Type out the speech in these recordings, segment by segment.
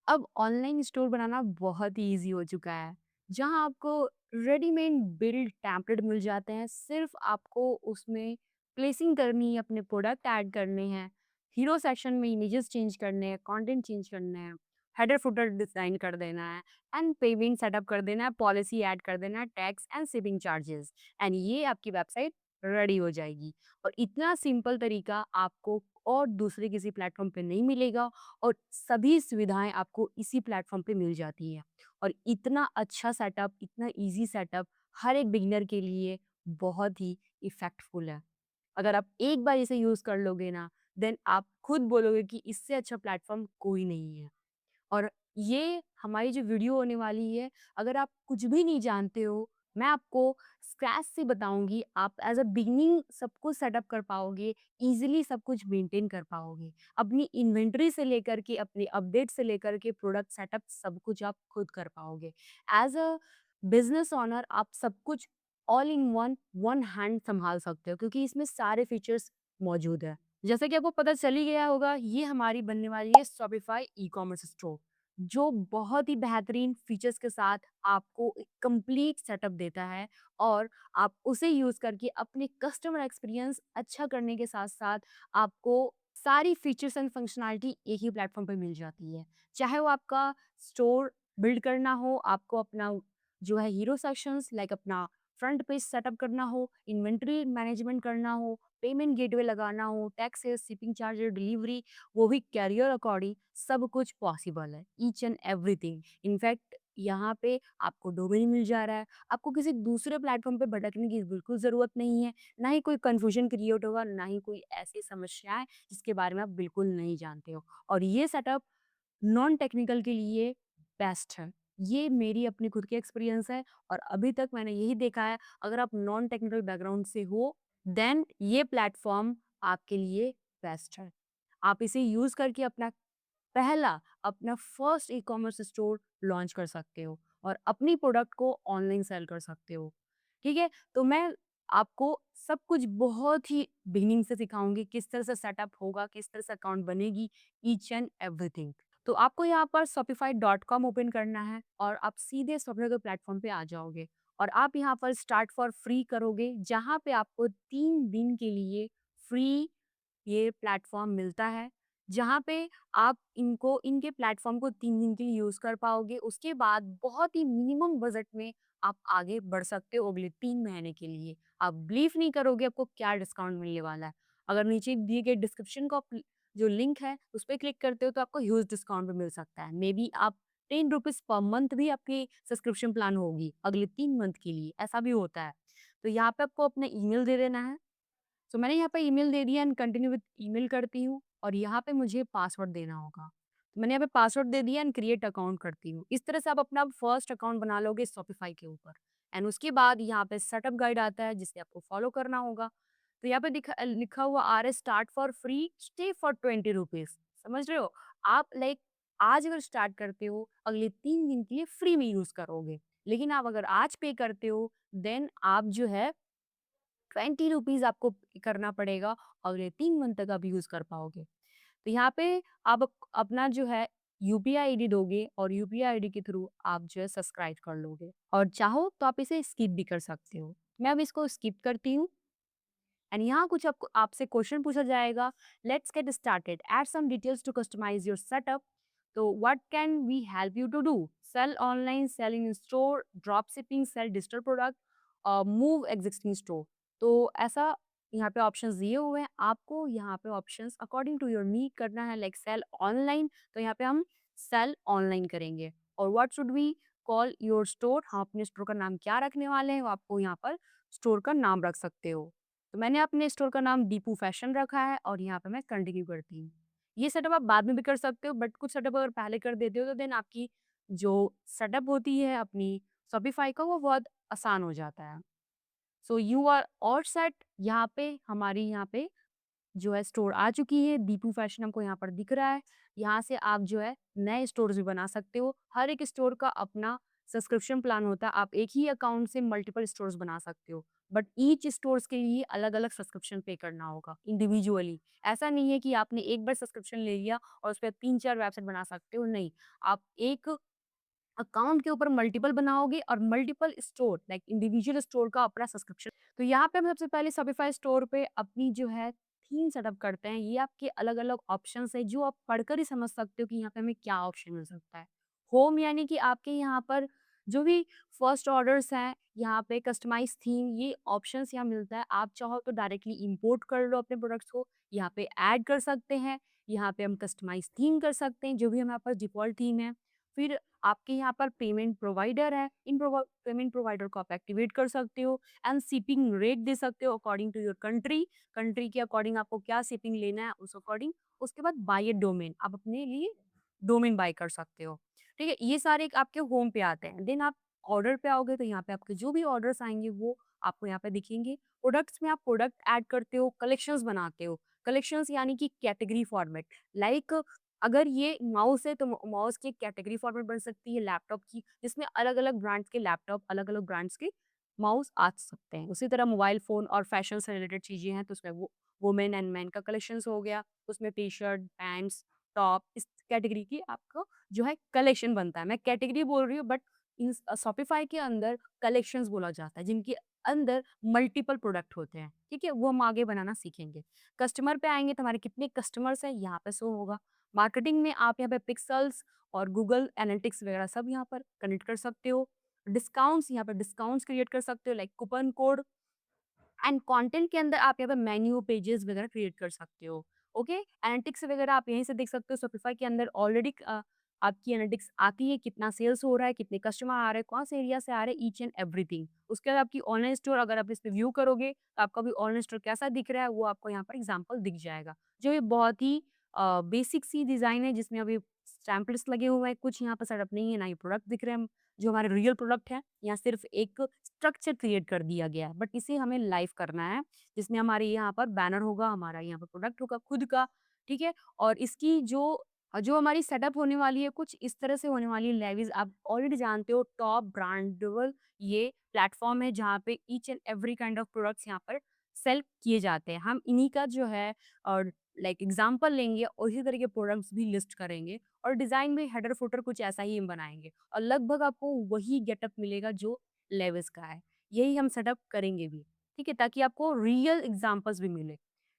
अब online store बनाना बहुत ही easy हो चुका है, जहाँ आपको रेडीमेड बिल्ड टेम्पलेट मिल जाते हैं। सिर्फ़ आपको उसमें प्लेसिंग करनी है, अपने प्रोडक्ट ऐड करने हैं, हीरो सेक्शन में इमेजेस चेंज करने हैं, कंटेंट चेंज करने हैं, हेडर फुटर डिज़ाइन कर देना है एंड पेमेंट सेटअप कर देना है, पॉलिसी ऐड कर देना है, tax and shipping charges and ये आपकी वेबसाइट रेडी हो जाएगी। और इतना सिंपल तरीका आपको और दूसरे किसी प्लेटफ़ॉर्म पे नहीं मिलेगा और सभी सुविधाएँ आपको इसी प्लेटफ़ॉर्म पे मिल जाती हैं। और इतना अच्छा सेटअप, इतना ईज़ी सेटअप हर एक बिगिनर के लिए बहुत ही इफ़ेक्टफुल है। अगर आप एक बार इसे यूज़ कर लोगे ना, देन आप खुद बोलोगे कि इससे अच्छा प्लेटफ़ॉर्म कोई नहीं है। और ये हमारी जो वीडियो होने वाली है, अगर आप कुछ भी नहीं जानते हो, मैं आपको स्क्रैच से बताऊँगी, आप एज़ अ बिगिनिंग सब कुछ सेटअप कर पाओगे, ईज़िली सब कुछ मेंटेन कर पाओगे। अपनी इन्वेंटरी से लेकर के, अपने अपडेट से लेकर के प्रोडक्ट सेटअप सब कुछ आप खुद कर पाओगे। एज़ अ बिज़नेस ओनर आप सब कुछ ऑल इन वन हैंड सँभाल सकते हो क्योंकि इसमें सारे फीचर्स मौजूद हैं। जैसा कि आपको पता चल ही गया होगा, ये हमारी बनने वाली है शॉपिफ़ाई ई-कॉमर्स स्टोर, जो बहुत ही बेहतरीन फीचर्स के साथ आपको एक कंप्लीट सेटअप देता है और आप उसे यूज़ करके अपने कस्टमर एक्सपीरियंस अच्छा करने के साथ-साथ आपको सारी फीचर्स एंड फंक्शनैलिटी एक ही प्लेटफ़ॉर्म पे मिल जाती है। चाहे वो आपका स्टोर बिल्ड करना हो, आपको अपना जो है हीरो सेक्शंस लाइक अपना फ्रंट पेज सेटअप करना हो, इन्वेंटरी मैनेजमेंट करना हो, पेमेंट गेटवे लगाना हो, टैक्सेस, शिपिंग चार्जेस, डिलीवरी, वो भी कैरियर अकॉर्डिंग सब कुछ पॉसिबल है, ईच एंड एवरीथिंग। इनफैक्ट यहाँ पे आपको डोमेन मिल जा रहा है, आपको किसी दूसरे प्लेटफ़ॉर्म पे भटकने की बिल्कुल ज़रूरत नहीं है, ना ही कोई कन्फ्यूजन क्रिएट होगा, ना ही कोई ऐसी समस्याएँ जिसके बारे में आप बिल्कुल नहीं जानते हो। और ये सेटअप नॉन टेक्निकल के लिए बेस्ट है। ये मेरी अपनी खुद की एक्सपीरियंस है और अभी तक मैंने यही देखा है, अगर आप नॉन टेक्निकल बैकग्राउंड से हो, देन ये प्लेटफ़ॉर्म आपके लिए बेस्ट है। आप इसे यूज़ करके अपना फर्स्ट ई-कॉमर्स स्टोर लॉन्च कर सकते हो और अपनी प्रोडक्ट को ऑनलाइन सेल कर सकते हो। ठीक है? तो मैं आपको सब कुछ बहुत ही बिगिनिंग से सिखाऊँगी, किस तरह से सेटअप होगा, किस तरह से अकाउंट बनेगी, ईच एंड एवरीथिंग। तो आपको यहाँ पर shopify.com ओपन करना है और आप सीधे शॉपिफ़ाई के प्लेटफ़ॉर्म पे आ जाओगे और आप यहाँ पर स्टार्ट फॉर फ्री करोगे, जहाँ पे आपको 3 दिन के लिए फ्री ये प्लेटफ़ॉर्म मिलता है, जहाँ पे आप इनके प्लेटफ़ॉर्म को 3 दिन के लिए यूज़ कर पाओगे। उसके बाद बहुत ही मिनिमम बजट में आप आगे बढ़ सकते हो अगले 3 महीने के लिए। आप बिलीव नहीं करोगे आपको क्या डिस्काउंट मिलने वाला है। अगर नीचे दिए गए डिस्क्रिप्शन का जो लिंक है, उस पे क्लिक करते हो तो आपको ह्यूज डिस्काउंट भी मिल सकता है। मेबी आप ₹10 पर मंथ भी आपकी सब्सक्रिप्शन प्लान होगी, अगले 3 मंथ के लिए, ऐसा भी होता है। तो यहाँ पे आपको अपना ईमेल दे देना है। सो मैंने यहाँ पे ईमेल दे दिया एंड कंटिन्यू विद ईमेल करती हूँ और यहाँ पे मुझे पासवर्ड देना होगा। तो मैंने यहाँ पे पासवर्ड दे दिया एंड क्रिएट अकाउंट करती हूँ। इस तरह से आप अपना फर्स्ट अकाउंट बना लोगे शॉपिफाई के ऊपर एंड उसके बाद यहाँ पे सेटअप गाइड आता है जिसे आपको फॉलो करना होगा। तो यहाँ पे लिखा हुआ RS start for free stay for ₹20। समझ रहे हो? आप लाइक आज अगर स्टार्ट करते हो अगले 3 दिन के लिए फ्री में यूज़ करोगे। लेकिन आप अगर आज पे करते हो देन आप जो है ₹20 आपको पे करना पड़ेगा, अगले 3 मंथ तक आप यूज़ कर पाओगे। तो यहाँ पे आप अपना जो है यूपीआई आईडी दोगे और यूपीआई आईडी के थ्रू आप जो है सब्सक्राइब कर लोगे और चाहो तो आप इसे स्किप भी कर सकते हो। मैं अब इसको स्किप करती हूँ एंड यहाँ कुछ आपको आपसे क्वेश्चन पूछा जाएगा। Let's get started. Add some details to customize your setup. तो what can we help you to do? Sell online, sell in store, drop shipping, sell digital product, move existing store. तो ऐसा यहाँ पे options दिए हुए हैं। आपको यहाँ पे options according to your need करना है। लाइक सेल ऑनलाइन, तो यहाँ पे हम सेल ऑनलाइन करेंगे। और what should we call your store? हम अपने स्टोर का नाम क्या रखने वाले हैं वो आपको यहाँ पर स्टोर का नाम रख सकते हो। तो मैंने अपने स्टोर का नाम दीपू फैशन रखा है और यहाँ पे मैं कंटिन्यू करती हूँ। ये सेटअप आप बाद में भी कर सकते हो बट कुछ सेटअप अगर पहले कर देते हो तो देन आपकी जो सेटअप होती है अपनी शॉपिफाई का वो बहुत आसान हो जाता है। So you are all set. यहाँ पे हमारी यहाँ पे जो है स्टोर आ चुकी है। दीपू फैशन हमको यहाँ पर दिख रहा है। यहाँ से आप जो है नए स्टोर्स भी बना सकते हो। हर एक स्टोर का अपना सब्सक्रिप्शन प्लान होता है। आप एक ही अकाउंट से मल्टीपल स्टोर्स बना सकते हो। बट ईच स्टोर्स के लिए अलग-अलग सब्सक्रिप्शन पे करना होगा इंडिविजुअली। ऐसा नहीं है कि आपने एक बार सब्सक्रिप्शन ले लिया और उसपे 3-4 वेबसाइट बना सकते हो, नहीं। आप एक अकाउंट के ऊपर मल्टीपल बनाओगे और multiple store like individual store का अपना सब्सक्रिप्शन। तो यहाँ पे हम सबसे पहले शॉपिफाई स्टोर पे अपनी जो है थीम सेटअप करते हैं। ये आपके अलग-अलग ऑप्शंस है जो आप पढ़कर ही समझ सकते हो कि यहाँ पे हमें क्या ऑप्शन मिल सकता है। होम यानी कि आपके यहाँ पर जो भी फर्स्ट ऑर्डर्स हैं, यहाँ पे कस्टमाइज़ थीम ये ऑप्शंस यहाँ मिलता है। आप चाहो तो डायरेक्टली इंपोर्ट कर लो अपने प्रोडक्ट्स को, यहाँ पे ऐड कर सकते हैं। यहाँ पे हम कस्टमाइज़ थीम कर सकते हैं, जो भी हमारे पास डिफ़ॉल्ट थीम है। फिर आपके यहाँ पर पेमेंट प्रोवाइडर है, इन पेमेंट प्रोवाइडर को आप एक्टिवेट कर सकते हो एंड शिपिंग रेट दे सकते हो according to your country. Country के अकॉर्डिंग आपको क्या शिपिंग लेना है उस अकॉर्डिंग। उसके बाद बाय अ डोमेन, आप अपने लिए डोमेन बाय कर सकते हो। ठीक है? ये सारे एक आपके होम पे आते हैं। देन आप ऑर्डर पे आओगे तो यहाँ पे आपके जो भी ऑर्डर्स आएँगे वो आपको यहाँ पे दिखेंगे। प्रोडक्ट्स में आप प्रोडक्ट ऐड करते हो, कलेक्शंस बनाते हो। कलेक्शंस यानी कि कैटेगरी फॉर्मेट लाइक अगर ये माउस है तो माउस की एक कैटेगरी फॉर्मेट बन सकती है लैपटॉप की, जिसमें अलग-अलग ब्रांड्स के लैपटॉप, अलग-अलग ब्रांड्स के माउस आ सकते हैं। उसी तरह मोबाइल फ़ोन और फैशन से रिलेटेड चीज़ें हैं तो उसमें वो वुमेन एंड मेन का कलेक्शंस हो गया। उसमें टी-शर्ट, पैंट्स, टॉप इस कैटेगरी की आपको जो है कलेक्शन बनता है। मैं कैटेगरी बोल रही हूँ बट इन शॉपिफाई के अंदर कलेक्शंस बोला जाता है जिनके अंदर मल्टीपल प्रोडक्ट होते हैं। ठीक है? वो हम आगे बनाना सीखेंगे। कस्टमर पे आएँगे तो हमारे कितने कस्टमर्स हैं यहाँ पे शो होगा। मार्केटिंग में आप यहाँ पे पिक्सेल्स और गूगल एनालिटिक्स वगैरह सब यहाँ पर कनेक्ट कर सकते हो। डिस्काउंट्स यहाँ पे डिस्काउंट्स क्रिएट कर सकते हो like coupon code and content के अंदर आप यहाँ पे मेन्यू पेजेस वगैरह क्रिएट कर सकते हो। ओके? एनालिटिक्स वगैरह आप यहीं से देख सकते हो शॉपिफाई के अंदर ऑलरेडी आपकी एनालिटिक्स आती है, कितना सेल्स हो रहा है, कितने कस्टमर आ रहे हैं, कौन से एरिया से आ रहे हैं, ईच एंड एवरीथिंग। उसके बाद आपकी ऑनलाइन स्टोर अगर आप इस पे व्यू करोगे, तो आपका भी ऑनलाइन स्टोर कैसा दिख रहा है, वो आपको यहाँ पर एग्ज़ाम्पल दिख जाएगा। जो ये बहुत ही बेसिक सी डिज़ाइन है जिसमें अभी स्टैम्पलेट्स लगे हुए हैं, कुछ यहाँ पर सेटअप नहीं है, ना ही प्रोडक्ट दिख रहे हैं। जो हमारे रियल प्रोडक्ट है, यहाँ सिर्फ़ एक स्ट्रक्चर क्रिएट कर दिया गया है, बट इसे हमें लाइव करना है, जिसमें हमारे यहाँ पर बैनर होगा, हमारा यहाँ पर प्रोडक्ट होगा खुद का, ठीक है? और इसकी जो हमारी सेटअप होने वाली है, कुछ इस तरह से होने वाली है। लेविस आप ऑलरेडी जानते हो टॉप ब्रांडेबल ये प्लेटफ़ॉर्म है, जहाँ पे each and every kind of products यहाँ पर सेल किए जाते हैं। हम इन्हीं का जो है और लाइक एग्ज़ाम्पल लेंगे और इसी तरह के प्रोडक्ट्स भी लिस्ट करेंगे और डिज़ाइन भी हेडर फुटर कुछ ऐसा ही हम बनाएँगे और लगभग आपको वही गेटअप मिलेगा जो लेविस का है। यही हम सेटअप करेंगे भी, ठीक है? ताकि आपको रियल एग्ज़ाम्पल्स भी मिले,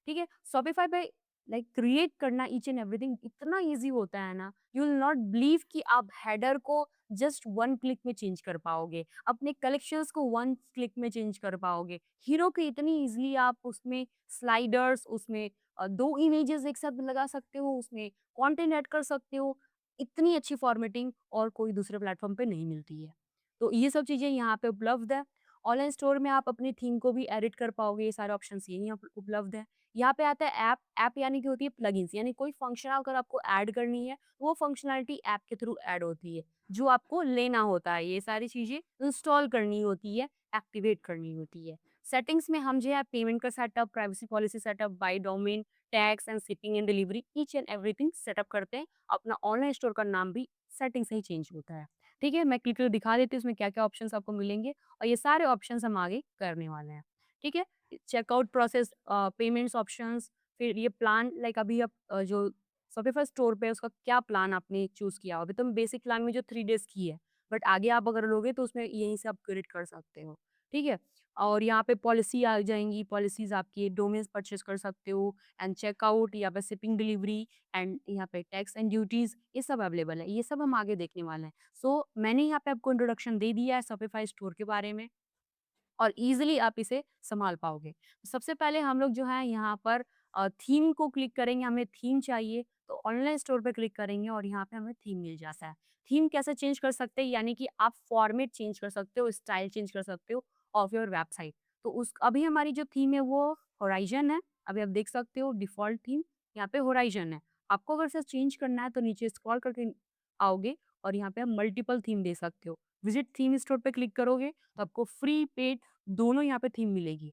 ठीक है? शॉपिफ़ाई पे लाइक क्रिएट करना ईच एंड एवरीथिंग इतना ईज़ी होता है ना, यू विल नॉट बिलीव कि आप हेडर को जस्ट 1 क्लिक में चेंज कर पाओगे, अपने कलेक्शंस को 1 क्लिक में चेंज कर पाओगे। हीरो की इतनी ईज़िली आप उसमें स्लाइडर्स, उसमें 2 इमेजेस एक साथ लगा सकते हो, उसमें कंटेंट ऐड कर सकते हो। इतनी अच्छी फॉर्मेटिंग और कोई दूसरे प्लेटफ़ॉर्म पे नहीं मिलती है। तो ये सब चीज़ें यहाँ पे उपलब्ध है। ऑनलाइन स्टोर में आप अपनी थीम को भी एडिट कर पाओगे, ये सारे ऑप्शंस यहीं उपलब्ध है। यहाँ पे आता है ऐप, ऐप यानी कि होती है प्लगइन्स यानी कोई फंक्शन अगर आपको ऐड करनी है, वो फंक्शनैलिटी ऐप के थ्रू ऐड होती है, जो आपको लेना होता है। ये सारी चीज़ें इंस्टॉल करनी होती है, एक्टिवेट करनी होती है। सेटिंग्स में हम जो है पेमेंट का setup, privacy policy setup, buy domain, tax and shipping and delivery each and everything setup करते हैं। अपना ऑनलाइन स्टोर का नाम भी सेटिंग से ही चेंज होता है। ठीक है? मैं क्लिक करके दिखा देती हूँ इसमें क्या-क्या ऑप्शंस आपको मिलेंगे और ये सारे ऑप्शंस हम आगे करने वाले हैं। ठीक है? चेकआउट प्रोसेस पेमेंट्स ऑप्शंस फिर ये प्लान लाइक अभी आप जो शॉपिफाई स्टोर पे है उसका क्या प्लान आपने चूज़ किया हो? अभी तो बेसिक प्लान में जो 3 डेज़ की है, बट आगे आप अगर लोगे तो उसमें यहीं से अपग्रेड कर सकते हो। ठीक है? और यहाँ पे पॉलिसी आ जाएँगी, पॉलिसीज़ आपकी डोमेन्स परचेज़ कर सकते हो एंड चेकआउट यहाँ पे शिपिंग डिलीवरी एंड यहाँ पे टैक्स एंड ड्यूटीज़ ये सब अवेलेबल है। ये सब हम आगे देखने वाले हैं। सो मैंने यहाँ पे आपको इंट्रोडक्शन दे दिया है शॉपिफाई स्टोर के बारे में। और ईज़िली आप इसे सँभाल पाओगे। सबसे पहले हम लोग जो है यहाँ पर थीम को क्लिक करेंगे, हमें थीम चाहिए तो ऑनलाइन स्टोर पे क्लिक करेंगे और यहाँ पे हमें थीम मिल जाता है। थीम कैसे चेंज कर सकते हैं यानी कि आप फॉर्मेट चेंज कर सकते हो, स्टाइल चेंज कर सकते हो ऑफ योर वेबसाइट। तो उस अभी हमारी जो थीम है वो होराइज़न है। अभी आप देख सकते हो डिफ़ॉल्ट थीम यहाँ पे होराइज़न है। आपको अगर इसे चेंज करना है तो नीचे स्क्रॉल करके आओगे और यहाँ पे आप मल्टीपल थीम दे सकते हो। विज़िट थीम स्टोर पे क्लिक करोगे तो आपको फ्री, पेड दोनों यहाँ पे थीम मिलेगी।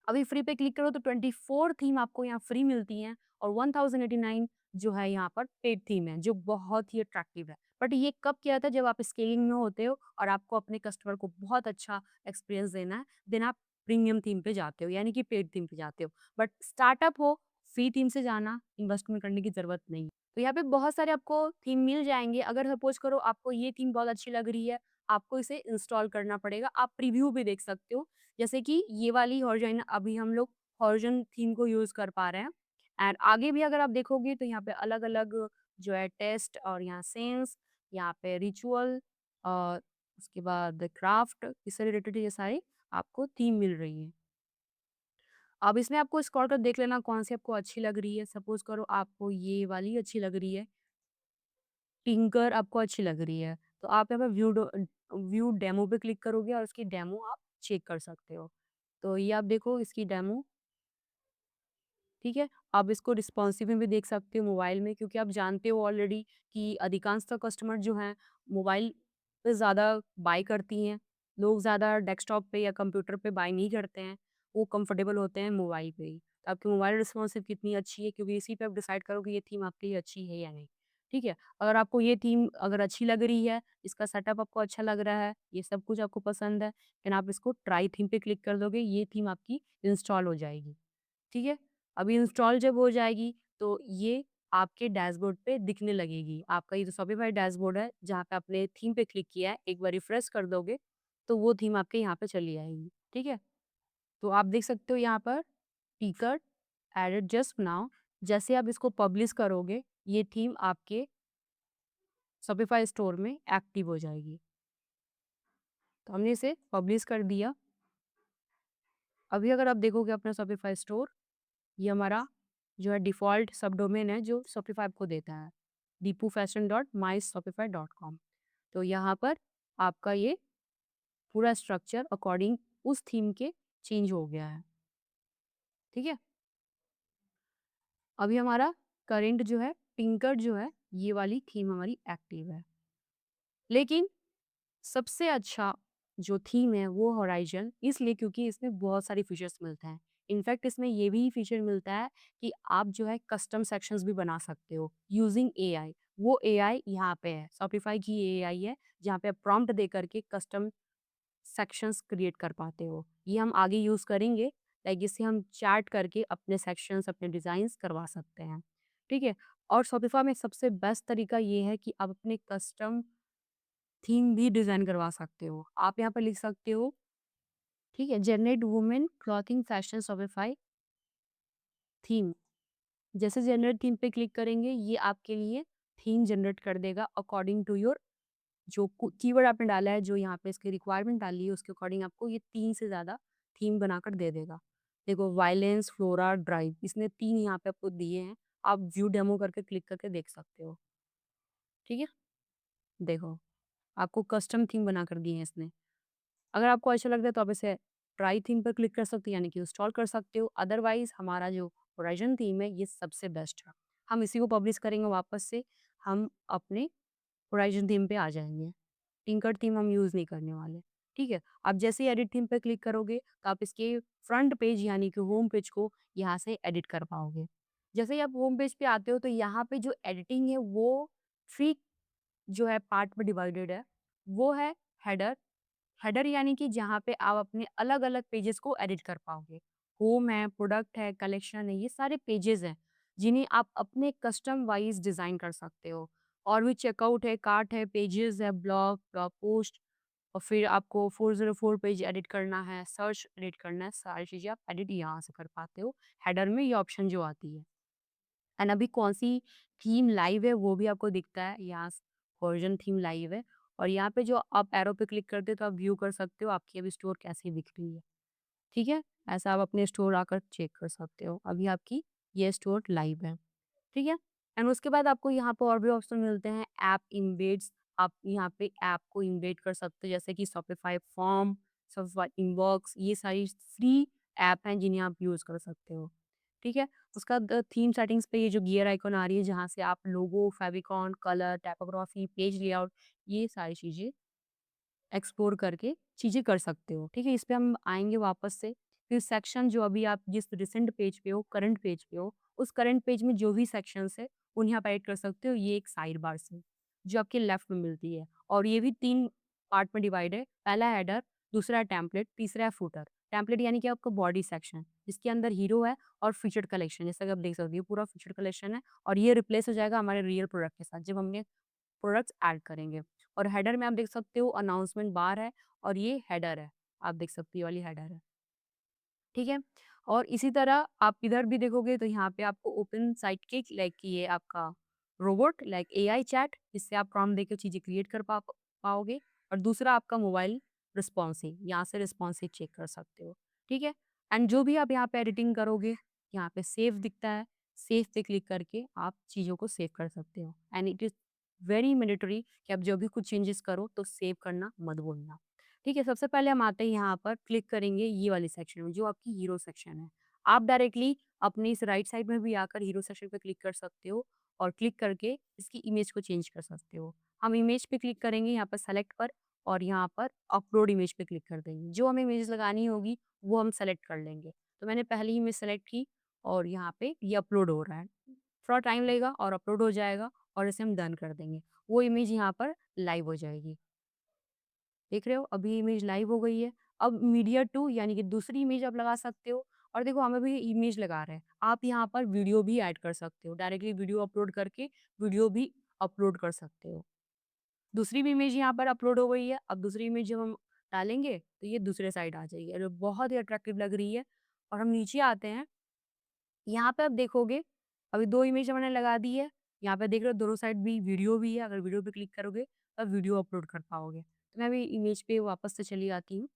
अभी फ्री पे क्लिक करो तो 24 थीम आपको यहाँ फ्री मिलती हैं और 1089 जो है यहाँ पर पेड थीम है, जो बहुत ही अट्रैक्टिव है। बट ये कब किया जाता है जब आप स्केलिंग में होते हो और आपको अपने कस्टमर को बहुत अच्छा एक्सपीरियंस देना है, देन आप प्रीमियम थीम पे जाते हो, यानी कि पेड थीम पे जाते हो। बट स्टार्टअप हो, फ्री थीम से जाना, इन्वेस्टमेंट करने की ज़रूरत नहीं। तो यहाँ पे बहुत सारे आपको थीम मिल जाएँगे। अगर सपोज़ करो आपको ये थीम बहुत अच्छी लग रही है, आपको इसे इंस्टॉल करना पड़ेगा। आप प्रीव्यू भी देख सकते हो। जैसे कि ये वाली हॉरिज़ॉन अभी हम लोग हॉरिज़ॉन थीम को यूज़ कर पा रहे हैं। एंड आगे भी अगर आप देखोगे तो यहाँ पे अलग-अलग जो है टेस्ट और यहाँ सेंस, यहाँ पे रिचुअल और उसके बाद क्राफ्ट, इससे रिलेटेड ये सारी आपको थीम मिल रही है। अब इसमें आपको स्क्रॉल कर देख लेना कौन सी आपको अच्छी लग रही है। सपोज़ करो आपको ये वाली अच्छी लग रही है, टिंकर आपको अच्छी लग रही है, तो आप यहाँ पे व्यू डेमो पे क्लिक करोगे और उसकी डेमो आप चेक कर सकते हो। तो ये आप देखो इसकी डेमो, ठीक है? आप इसको रिस्पॉन्सिव में भी देख सकते हो मोबाइल में, क्योंकि आप जानते हो ऑलरेडी कि अधिकांशतः कस्टमर जो हैं मोबाइल पे ज़्यादा बाय करती हैं। लोग ज़्यादा डेस्कटॉप पे या कंप्यूटर पे बाय नहीं करते हैं, वो कंफर्टेबल होते हैं मोबाइल पे ही। तो आपकी मोबाइल रिस्पॉन्सिव कितनी अच्छी है, क्योंकि इसी पे आप डिसाइड करोगे ये थीम आपके लिए अच्छी है या नहीं, ठीक है? अगर आपको ये थीम अगर अच्छी लग रही है, इसका सेटअप आपको अच्छा लग रहा है, ये सब कुछ आपको पसंद है, देन आप इसको ट्राई थीम पे क्लिक कर दोगे, ये थीम आपकी इंस्टॉल हो जाएगी। ठीक है? अभी इंस्टॉल जब हो जाएगी तो ये आपके डैशबोर्ड पे दिखने लगेगी। आपका ये जो शॉपिफ़ाई डैशबोर्ड है जहाँ पे आपने थीम पे क्लिक किया है, एक बार रिफ्रेश कर दोगे तो वो थीम आपके यहाँ पे चली आएगी। ठीक है? तो आप देख सकते हो यहाँ पर टिकट एडेड जस्ट नाउ, जैसे आप इसको पब्लिश करोगे ये थीम आपके शॉपिफ़ाई स्टोर में एक्टिव हो जाएगी। तो हमने इसे पब्लिश कर दिया। अभी अगर आप देखोगे अपना शॉपिफ़ाई स्टोर, ये हमारा जो है डिफ़ॉल्ट सबडोमेन है जो शॉपिफ़ाई आपको देता है, dipufashion.myshopify.com। तो यहाँ पर आपका ये पूरा स्ट्रक्चर अकॉर्डिंग उस थीम के चेंज हो गया है, ठीक है? अभी हमारा करंट जो है पिंकर जो है, ये वाली थीम हमारी एक्टिव है। लेकिन सबसे अच्छा जो थीम है वो होराइज़न, इसलिए क्योंकि इसमें बहुत सारे फीचर्स मिलते हैं। इनफैक्ट इसमें ये भी फीचर मिलता है कि आप जो है कस्टम सेक्शंस भी बना सकते हो यूजिंग एआई। वो एआई यहाँ पे है, शॉपिफाई की एआई है जहाँ पे आप प्रॉम्प्ट दे करके कस्टम सेक्शंस क्रिएट कर पाते हो। ये हम आगे यूज़ करेंगे, लाइक इससे हम चैट करके अपने सेक्शंस, अपने डिज़ाइंस करवा सकते हैं। ठीक है? और शॉपिफाई में सबसे बेस्ट तरीका ये है कि आप अपने कस्टम थीम भी डिज़ाइन करवा सकते हो। आप यहाँ पर लिख सकते हो, ठीक है, generate women clothing fashion Shopify theme. जैसे जनरेट थीम पे क्लिक करेंगे, ये आपके लिए थीम जनरेट कर देगा अकॉर्डिंग टू योर जो कीवर्ड आपने डाला है, जो यहाँ पे इसकी रिक्वायरमेंट डाली है, उसके अकॉर्डिंग आपको ये 3 से ज़्यादा थीम बनाकर दे देगा। देखो वायलेंस, फ्लोरा, ड्राइव, इसने 3 यहाँ पे आपको दिए हैं। आप व्यू डेमो करके क्लिक करके देख सकते हो। ठीक है? देखो, आपको कस्टम थीम बनाकर दिए हैं इसने। अगर आपको अच्छा लगता है तो आप इसे ट्राई थीम पर क्लिक कर सकते हो, यानी कि इंस्टॉल कर सकते हो। अदरवाइज़ हमारा जो होराइज़न थीम है ये सबसे बेस्ट है। हम इसी को पब्लिश करेंगे वापस से, हम अपने होराइज़न थीम पे आ जाएँगे। टिंकर थीम हम यूज़ नहीं करने वाले, ठीक है? आप जैसे ही एडिट थीम पे क्लिक करोगे तो आप इसके फ्रंट पेज यानी कि होम पेज को यहाँ से एडिट कर पाओगे। जैसे ही आप होम पेज पे आते हो तो यहाँ पे जो एडिटिंग है वो 3 जो है पार्ट में डिवाइडेड है। वो है हेडर, हेडर यानी कि जहाँ पे आप अपने अलग-अलग पेजेस को एडिट कर पाओगे। होम है, प्रोडक्ट है, कलेक्शन है, ये सारे पेजेस हैं, जिन्हें आप अपने कस्टम वाइज़ डिज़ाइन कर सकते हो। और भी चेकआउट है, कार्ट है, पेजेस है, ब्लॉग, ब्लॉग पोस्ट और फिर आपको 404 पेज एडिट करना है, सर्च एडिट करना है, सारी चीज़ें आप एडिट यहाँ से कर पाते हो। हेडर में ये ऑप्शन जो आती है। एंड अभी कौन-सी थीम लाइव है वो भी आपको दिखता है, यहाँ वर्ज़न थीम लाइव है और यहाँ पे जो आप एरो पे क्लिक करते हो तो आप व्यू कर सकते हो आपकी अभी स्टोर कैसी दिख रही है, ठीक है? ऐसा आप अपने स्टोर आकर चेक कर सकते हो। अभी आपकी ये स्टोर लाइव है, ठीक है? एंड उसके बाद आपको यहाँ पे और भी ऑप्शन मिलते हैं, ऐप इम्बेड्स। आप यहाँ पे ऐप को इम्बेड कर सकते हो जैसे कि शॉपिफाई फॉर्म, शॉपिफाई इनबॉक्स, ये सारी फ्री ऐप हैं जिन्हें आप यूज़ कर सकते हो, ठीक है? उसका थीम सेटिंग्स पे ये जो गियर आइकॉन आ रही है जहाँ से आप logo, favicon, colour, typography, page layout, ये सारी चीज़ें एक्सप्लोर करके चीज़ें कर सकते हो, ठीक है? इस पे हम आएँगे वापस से। फिर सेक्शन जो अभी आप जिस रिसेंट पेज पे हो, करंट पेज पे हो, उस करंट पेज में जो भी सेक्शंस है, उन्हें आप एड कर सकते हो। ये एक साइड बार से, जो आपके लेफ्ट में मिलती है और ये भी 3 पार्ट में डिवाइड है। पहला हेडर, दूसरा है टेम्पलेट, तीसरा है फूटर। टेम्पलेट यानी कि आपका बॉडी सेक्शन, जिसके अंदर हीरो है और फीचर्ड कलेक्शन, जैसा कि आप देख सकते हो पूरा फीचर्ड कलेक्शन है और ये रिप्लेस हो जाएगा हमारे रियल प्रोडक्ट के साथ जब हमने प्रोडक्ट्स ऐड करेंगे। और हेडर में आप देख सकते हो अनाउंसमेंट बार है और ये हेडर है। आप देख सकते हो ये वाली हेडर है। ठीक है? और इसी तरह आप इधर भी देखोगे तो यहाँ पे आपको ओपन साइडकिक लाइक ये आपका रोबोट लाइक एआई चैट, जिससे आप प्रॉम्प्ट देके चीज़ें क्रिएट कर पाओगे। और दूसरा आपका मोबाइल रिस्पॉन्सिव, यहाँ से रिस्पॉन्सिव चेक कर सकते हो। ठीक है? एंड जो भी आप यहाँ पे एडिटिंग करोगे, यहाँ पे सेव दिखता है, सेव पे क्लिक करके आप चीज़ों को सेव कर सकते हो। And it is very mandatory कि आप जब भी कुछ चेंजेस करो तो सेव करना मत भूलना। ठीक है, सबसे पहले हम आते हैं यहाँ पर क्लिक करेंगे ये वाली सेक्शन में जो आपकी हीरो सेक्शन है। आप डायरेक्टली अपनी इस राइट साइड में भी आकर हीरो सेक्शन पे क्लिक कर सकते हो और क्लिक करके इसकी इमेज को चेंज कर सकते हो। हम इमेज पे क्लिक करेंगे यहाँ पर सेलेक्ट पर और यहाँ पर अपलोड इमेज पे क्लिक कर देंगे। जो हमें इमेज लगानी होगी वो हम सेलेक्ट कर लेंगे। तो मैंने पहली इमेज सेलेक्ट की और यहाँ पे ये अपलोड हो रहा है। थोड़ा टाइम लगेगा और अपलोड हो जाएगा और इसे हम डन कर देंगे। वो इमेज यहाँ पर लाइव हो जाएगी। देख रहे हो अभी इमेज लाइव हो गई है। अब मीडिया 2 यानी कि दूसरी इमेज आप लगा सकते हो और देखो हम अभी इमेज लगा रहे हैं। आप यहाँ पर वीडियो भी ऐड कर सकते हो। डायरेक्टली वीडियो अपलोड करके वीडियो भी अपलोड कर सकते हो। दूसरी भी इमेज यहाँ पर अपलोड हो गई है। अब दूसरी इमेज जब हम डालेंगे तो ये दूसरे साइड आ जाएगी और बहुत ही अट्रैक्टिव लग रही है। और हम नीचे आते हैं, यहाँ पे आप देखोगे अभी 2 इमेज मैंने लगा दी है। यहाँ पे देख रहे हो दोनों साइड भी वीडियो भी है। अगर वीडियो पे क्लिक करोगे तो वीडियो अपलोड कर पाओगे। तो मैं अभी इमेज पे वापस से चली आती हूँ।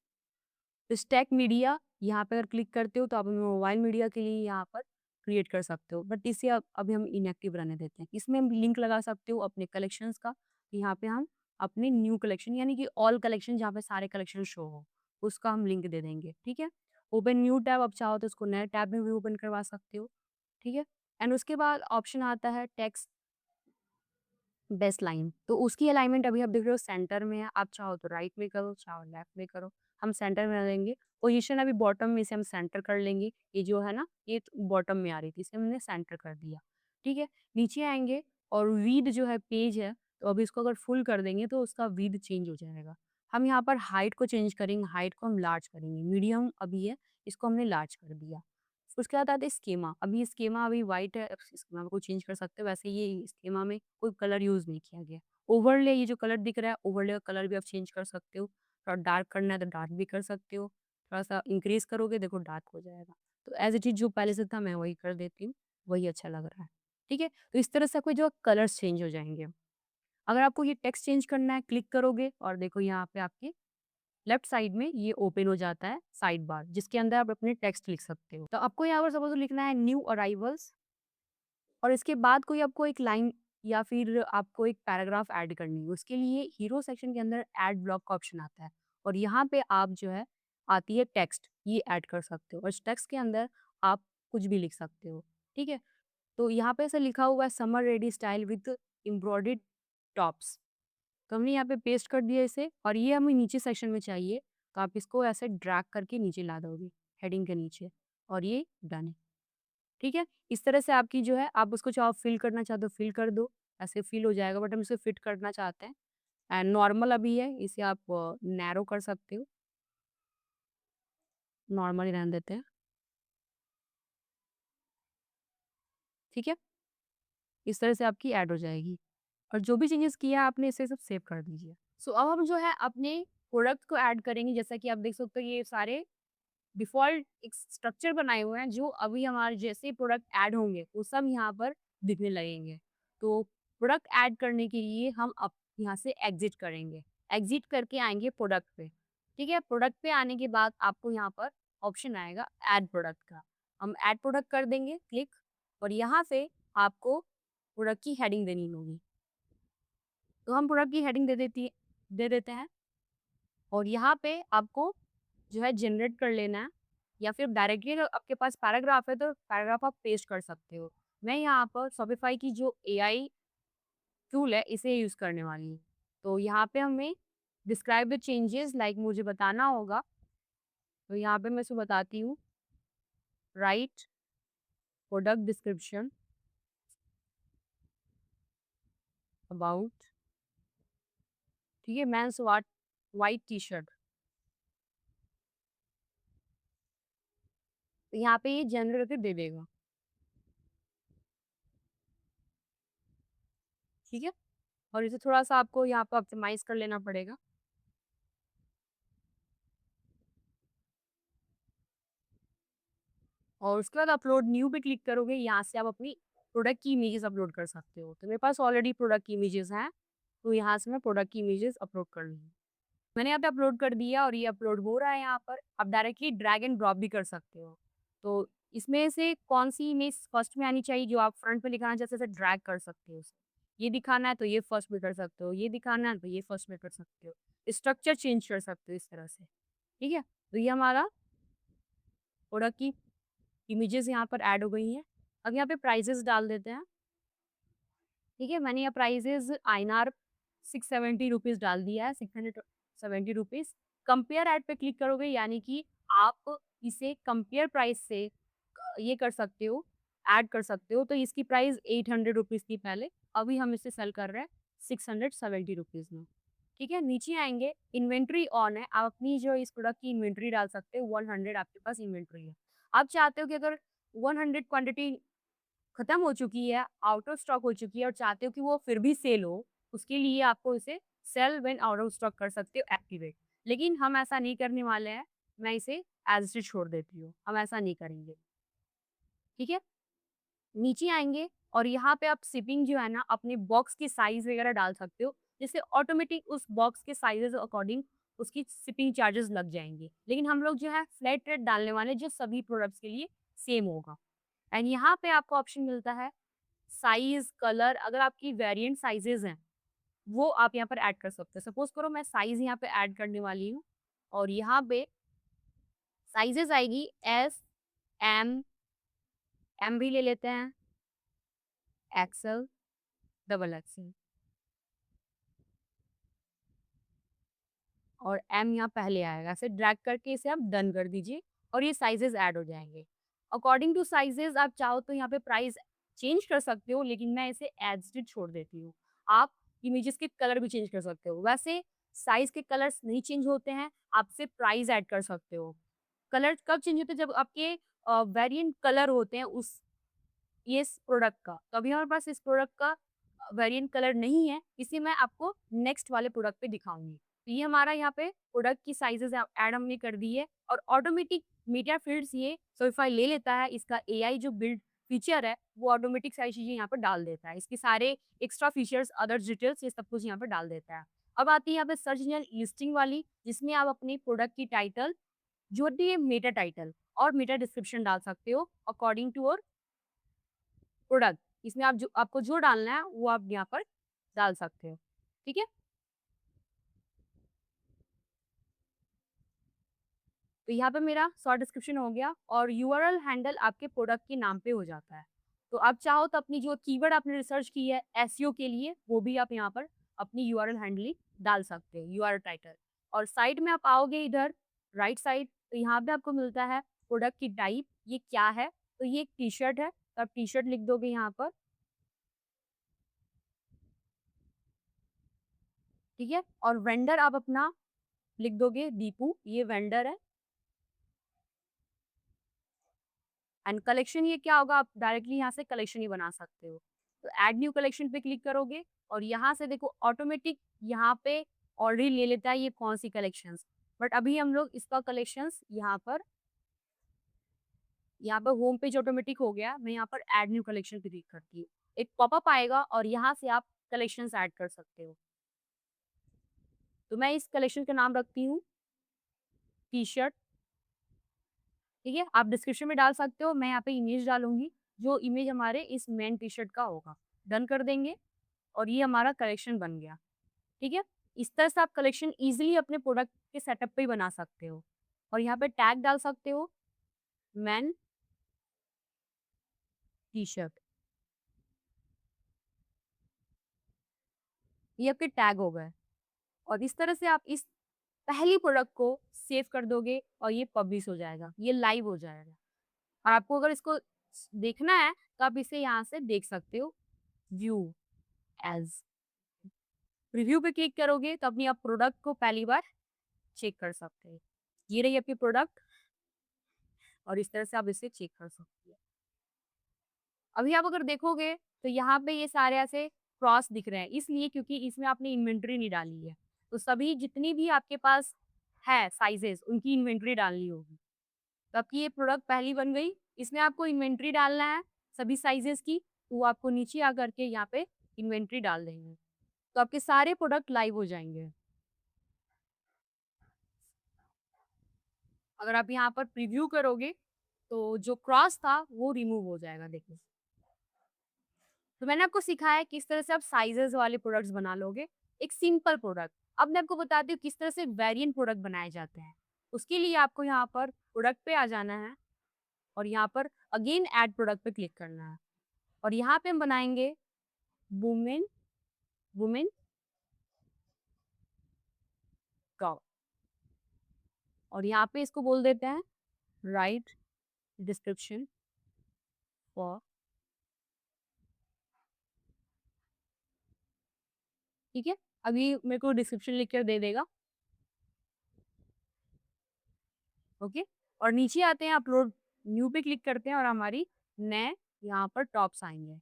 तो स्टैक मीडिया यहाँ पे अगर क्लिक करते हो तो आप मोबाइल मीडिया के लिए यहाँ पर क्रिएट कर सकते हो, बट इसे अब अभी हम इनएक्टिव रहने देते हैं। इसमें हम लिंक लगा सकते हो अपने कलेक्शंस का। यहाँ पे हम अपने न्यू कलेक्शन यानी कि ऑल कलेक्शन जहाँ पे सारे कलेक्शन शो हो उसका हम लिंक दे देंगे। ठीक है? ओपन न्यू टैब, आप चाहो तो उसको नए टैब में भी ओपन करवा सकते हो। ठीक है? एंड उसके बाद ऑप्शन आता है टेक्स्ट बेस्ट लाइन, तो उसकी अलाइनमेंट अभी आप देख रहे हो सेंटर में है। आप चाहो तो राइट में करो, चाहो लेफ्ट में करो। हम सेंटर में रहेंगे। पोजीशन अभी बॉटम में से हम सेंटर कर लेंगे। ये जो है ना, ये बॉटम में आ रही थी, इसे हमने सेंटर कर दिया। ठीक है? नीचे आएँगे और विड्थ जो है पेज है, तो अभी इसको अगर फुल कर देंगे तो उसका विड्थ चेंज हो जाएगा। हम यहाँ पर हाइट को चेंज करेंगे, हाइट को हम लार्ज करेंगे। मीडियम अभी है, इसको हमने लार्ज कर दिया। उसके बाद आता है स्कीमा। अभी स्कीमा अभी व्हाइट है, स्कीमा को चेंज कर सकते हो। वैसे ये स्कीमा में कोई कलर यूज़ नहीं किया गया। ओवरले ये जो कलर दिख रहा है, ओवरले का कलर भी आप चेंज कर सकते हो। थोड़ा डार्क करना है तो डार्क भी कर सकते हो। थोड़ा-सा इंक्रीज़ करोगे देखो डार्क हो जाएगा। तो एज़ इट इज़ जो पहले से था मैं वही कर देती हूँ, वही अच्छा लग रहा है। ठीक है? तो इस तरह से आपके जो कलर्स चेंज हो जाएँगे। अगर आपको ये टेक्स्ट चेंज करना है, क्लिक करोगे और देखो यहाँ पे आपके लेफ्ट साइड में ये ओपन हो जाता है साइड बार, जिसके अंदर आप अपने टेक्स्ट लिख सकते हो। तो आपको यहाँ पर सपोज़ लिखना है न्यू अराइवल्स और इसके बाद कोई आपको एक लाइन या फिर आपको एक पैराग्राफ ऐड करनी है। उसके लिए हीरो सेक्शन के अंदर ऐड ब्लॉक का ऑप्शन आता है और यहाँ पे आप जो है आती है टेक्स्ट, ये ऐड कर सकते हो और इस टेक्स्ट के अंदर आप कुछ भी लिख सकते हो। ठीक है? तो यहाँ पे ऐसा लिखा हुआ है summer ready style with embroidered tops. तो हमने यहाँ पे पेस्ट कर दिया इसे और ये हमें नीचे सेक्शन में चाहिए, तो आप इसको ऐसे ड्रैग करके नीचे ला दोगे हेडिंग के नीचे और ये डन है। ठीक है? इस तरह से आपकी जो है आप उसको चाहो फिल करना चाहते हो फिल कर दो, ऐसे फिल हो जाएगा, बट हम इसे फिट करना चाहते हैं। एंड नॉर्मल अभी है, इसे आप नैरो कर सकते हो, नॉर्मल ही रहने देते हैं। ठीक है? इस तरह से आपकी ऐड हो जाएगी और जो भी चेंजेस किया आपने इसे सब सेव कर दीजिए। सो अब हम जो है अपने प्रोडक्ट को ऐड करेंगे। जैसा कि आप देख सकते हो ये सारे डिफ़ॉल्ट एक स्ट्रक्चर बनाए हुए हैं, जो अभी हमारे जैसे ही प्रोडक्ट ऐड होंगे वो सब यहाँ पर दिखने लगेंगे। तो प्रोडक्ट ऐड करने के लिए हम अब यहाँ से एग्ज़िट करेंगे। एग्ज़िट करके आएँगे प्रोडक्ट पे। ठीक है? प्रोडक्ट पे आने के बाद आपको यहाँ पर ऑप्शन आएगा ऐड प्रोडक्ट का। हम ऐड प्रोडक्ट कर देंगे क्लिक और यहाँ से आपको प्रोडक्ट की हेडिंग देनी होगी। तो हम प्रोडक्ट की हेडिंग दे देते हैं और यहाँ पे आपको जो है जनरेट कर लेना है या फिर डायरेक्टली अगर आपके पास पैराग्राफ है तो पैराग्राफ आप पेस्ट कर सकते हो। मैं यहाँ पर शॉपिफाई की जो एआई टूल है इसे यूज़ करने वाली हूँ। तो यहाँ पे हमें डिस्क्राइब द चेंजेस लाइक मुझे बताना होगा, तो यहाँ पे मैं इसको बताती हूँ राइट प्रोडक्ट डिस्क्रिप्शन अबाउट, ठीक है, मेंस वाट व्हाइट टी-शर्ट तो यहाँ पे ये जनरल करके दे देगा, ठीक है? और इसे थोड़ा-सा आपको यहाँ पे ऑप्टिमाइज़ कर लेना पड़ेगा। और उसके बाद अपलोड न्यू पे क्लिक करोगे, यहाँ से आप अपनी प्रोडक्ट की इमेजेस अपलोड कर सकते हो। तो मेरे पास ऑलरेडी प्रोडक्ट की इमेजेस हैं, तो यहाँ से मैं प्रोडक्ट की इमेजेस अपलोड कर लूँगी। मैंने यहाँ पे अपलोड कर दिया और ये अपलोड हो रहा है यहाँ पर। आप डायरेक्टली ड्रैग एंड ड्रॉप भी कर सकते हो। तो इसमें से कौन-सी इमेज फर्स्ट में आनी चाहिए जो आप फ्रंट में दिखाना चाहते हो, उसे ड्रैग कर सकते हो उसे। ये दिखाना है तो ये फर्स्ट में कर सकते हो, ये दिखाना है तो ये फर्स्ट में कर सकते हो। स्ट्रक्चर चेंज कर सकते हो इस तरह से, ठीक है? तो ये हमारा प्रोडक्ट की इमेजेस यहाँ पर ऐड हो गई हैं। अब यहाँ पे प्राइसेज़ डाल देते हैं, ठीक है? मैंने यहाँ प्राइसेज़ आईएनआर 670 रुपीज़ डाल दिया है, 670 रुपीज़। कंपेयर ऐड पे क्लिक करोगे यानी कि आप इसे कंपेयर प्राइस से ये कर सकते हो, ऐड कर सकते हो। तो इसकी प्राइस 800 रुपीज़ थी पहले, अभी हम इसे सेल कर रहे हैं 670 रुपीज़ में, ठीक है? नीचे आएँगे, इन्वेंटरी ऑन है, आप अपनी जो इस प्रोडक्ट की इन्वेंटरी डाल सकते हो, 100 आपके पास इन्वेंटरी है। आप चाहते हो कि अगर 100 क्वांटिटी खत्म हो चुकी है, आउट ऑफ स्टॉक हो चुकी है और चाहते हो कि वो फिर भी सेल हो, उसके लिए आपको इसे sell when out of stock कर सकते हो एक्टिवेट। लेकिन हम ऐसा नहीं करने वाले हैं, मैं इसे एज़ इट इज़ छोड़ देती हूँ, हम ऐसा नहीं करेंगे, ठीक है? नीचे आएँगे और यहाँ पे आप शिपिंग जो है ना अपने बॉक्स की साइज़ वगैरह डाल सकते हो, जिससे ऑटोमेटिक उस बॉक्स के साइज़ अकॉर्डिंग उसकी शिपिंग चार्जेस लग जाएँगे। लेकिन हम लोग जो है फ्लैट रेट डालने वाले हैं जो सभी प्रोडक्ट्स के लिए सेम होगा। एंड यहाँ पे आपको ऑप्शन मिलता है साइज़, कलर अगर आपकी वेरिएंट साइज़ेज़ हैं, वो आप यहाँ पर ऐड कर सकते हो। सपोज़ करो मैं साइज़ यहाँ पे ऐड करने वाली हूँ और यहाँ पे साइज़ेज़ आएगी एस, एम, एम भी ले लेते हैं, एक्सएल, डबल एक्सएल और एम यहाँ पहले आएगा। ऐसे ड्रैग करके इसे आप डन कर दीजिए और ये साइज़ेज़ ऐड हो जाएँगे। अकॉर्डिंग टू साइज़ेज़ आप चाहो तो यहाँ पे प्राइस चेंज कर सकते हो, लेकिन मैं इसे एज़ इट इज़ छोड़ देती हूँ। आप इमेजेस के कलर भी चेंज कर सकते हो। वैसे साइज़ के कलर्स नहीं चेंज होते हैं, आप सिर्फ प्राइस ऐड कर सकते हो। कलर कब चेंज होते हैं जब आपके वेरिएंट कलर होते हैं उस ये इस प्रोडक्ट का। तो अभी हमारे पास इस प्रोडक्ट का वेरिएंट कलर नहीं है, इसे मैं आपको नेक्स्ट वाले प्रोडक्ट पे दिखाऊँगी। तो ये हमारा यहाँ पे प्रोडक्ट की साइज़ेज़ ऐड हमने कर दी है और ऑटोमेटिक मीडिया फील्ड्स ये शॉपिफ़ाई ले लेता है। इसका एआई जो बिल्ड फीचर है, वो ऑटोमेटिक सारी चीज़ें यहाँ पर डाल देता है। इसके सारे एक्स्ट्रा फीचर्स, अदर डिटेल्स ये सब कुछ यहाँ पे डाल देता है। अब आती है यहाँ पे सर्च इंजन लिस्टिंग वाली, जिसमें आप अपनी प्रोडक्ट की टाइटल, जो भी है मेटा टाइटल और मेटा डिस्क्रिप्शन डाल सकते हो अकॉर्डिंग टू योर प्रोडक्ट। इसमें आप जो आपको जो डालना है वो आप यहाँ पर डाल सकते हो, ठीक है? तो यहाँ पे मेरा शॉर्ट डिस्क्रिप्शन हो गया और यूआरएल हैंडल आपके प्रोडक्ट के नाम पे हो जाता है। तो आप चाहो तो अपनी जो कीवर्ड आपने रिसर्च की है एसईओ के लिए, वो भी आप यहाँ पर अपनी यूआरएल हैंडलिंग डाल सकते हो, यूआरएल टाइटल। और साइड में आप आओगे इधर राइट साइड, तो यहाँ पे आपको मिलता है प्रोडक्ट की टाइप, ये क्या है? तो ये एक टी-शर्ट है, तो आप टी-शर्ट लिख दोगे यहाँ पर, ठीक है? और वेंडर आप अपना लिख दोगे दीपू, ये वेंडर है। एंड कलेक्शन ये क्या होगा, आप डायरेक्टली यहाँ से कलेक्शन ही बना सकते हो। तो ऐड न्यू कलेक्शन पे क्लिक करोगे और यहाँ से देखो ऑटोमेटिक यहाँ पे ऑलरेडी ले लेता है ये कौन सी कलेक्शंस। बट अभी हम लोग इसका कलेक्शंस यहाँ पर होम पेज ऑटोमेटिक हो गया। मैं यहाँ पर ऐड न्यू कलेक्शन पे क्लिक करती हूँ। एक पॉपअप आएगा और यहाँ से आप कलेक्शंस ऐड कर सकते हो। तो मैं इस कलेक्शन का नाम रखती हूँ टी-शर्ट, ठीक है? आप डिस्क्रिप्शन में डाल सकते हो, मैं यहाँ पे इमेज डालूँगी, जो इमेज हमारे इस मेन टी-शर्ट का होगा। डन कर देंगे और ये हमारा कलेक्शन बन गया, ठीक है? इस तरह से आप कलेक्शन ईज़िली अपने प्रोडक्ट के सेटअप पे ही बना सकते हो और यहाँ पे टैग डाल सकते हो, मेन टी-शर्ट, ये आपके टैग हो गए और इस तरह से आप इस पहली प्रोडक्ट को सेव कर दोगे और ये पब्लिश हो जाएगा, ये लाइव हो जाएगा और आपको अगर इसको देखना है, तो आप इसे यहाँ से देख सकते हो, व्यू एज़। रिव्यू पे क्लिक करोगे तो अपनी आप प्रोडक्ट को पहली बार चेक कर सकते हैं। ये रही आपकी प्रोडक्ट और इस तरह से आप इसे चेक कर सकती हैं। अभी आप अगर देखोगे तो यहाँ पे ये सारे ऐसे क्रॉस दिख रहे हैं, इसलिए क्योंकि इसमें आपने इन्वेंटरी नहीं डाली है। तो सभी जितनी भी आपके पास है साइज़ेज़ उनकी इन्वेंटरी डालनी होगी। तो आपकी ये प्रोडक्ट पहली बन गई, इसमें आपको इन्वेंटरी डालना है सभी साइज़ेज़ की, तो वो आपको नीचे आकर के यहाँ पे इन्वेंटरी डाल देंगे। तो आपके सारे प्रोडक्ट लाइव हो जाएँगे। अगर आप यहाँ पर प्रीव्यू करोगे, तो जो क्रॉस था वो रिमूव हो जाएगा देखिए। तो मैंने आपको सिखाया है किस तरह से आप साइज़ेज़ वाले प्रोडक्ट्स बना लोगे, एक सिंपल प्रोडक्ट। अब मैं आपको बताती हूँ किस तरह से वेरिएंट प्रोडक्ट बनाए जाते हैं। उसके लिए आपको यहाँ पर प्रोडक्ट पे आ जाना है और यहाँ पर अगेन ऐड प्रोडक्ट पे क्लिक करना है और यहाँ पे हम बनाएँगे वुमेन वुमेन टॉप और यहाँ पे इसको बोल देते हैं राइट डिस्क्रिप्शन फॉर ठीक है? अभी मेरे को डिस्क्रिप्शन लिख कर दे देगा, ओके? और नीचे आते हैं अपलोड न्यू पे क्लिक करते हैं और हमारी नए यहाँ पर टॉप्स आएँगे।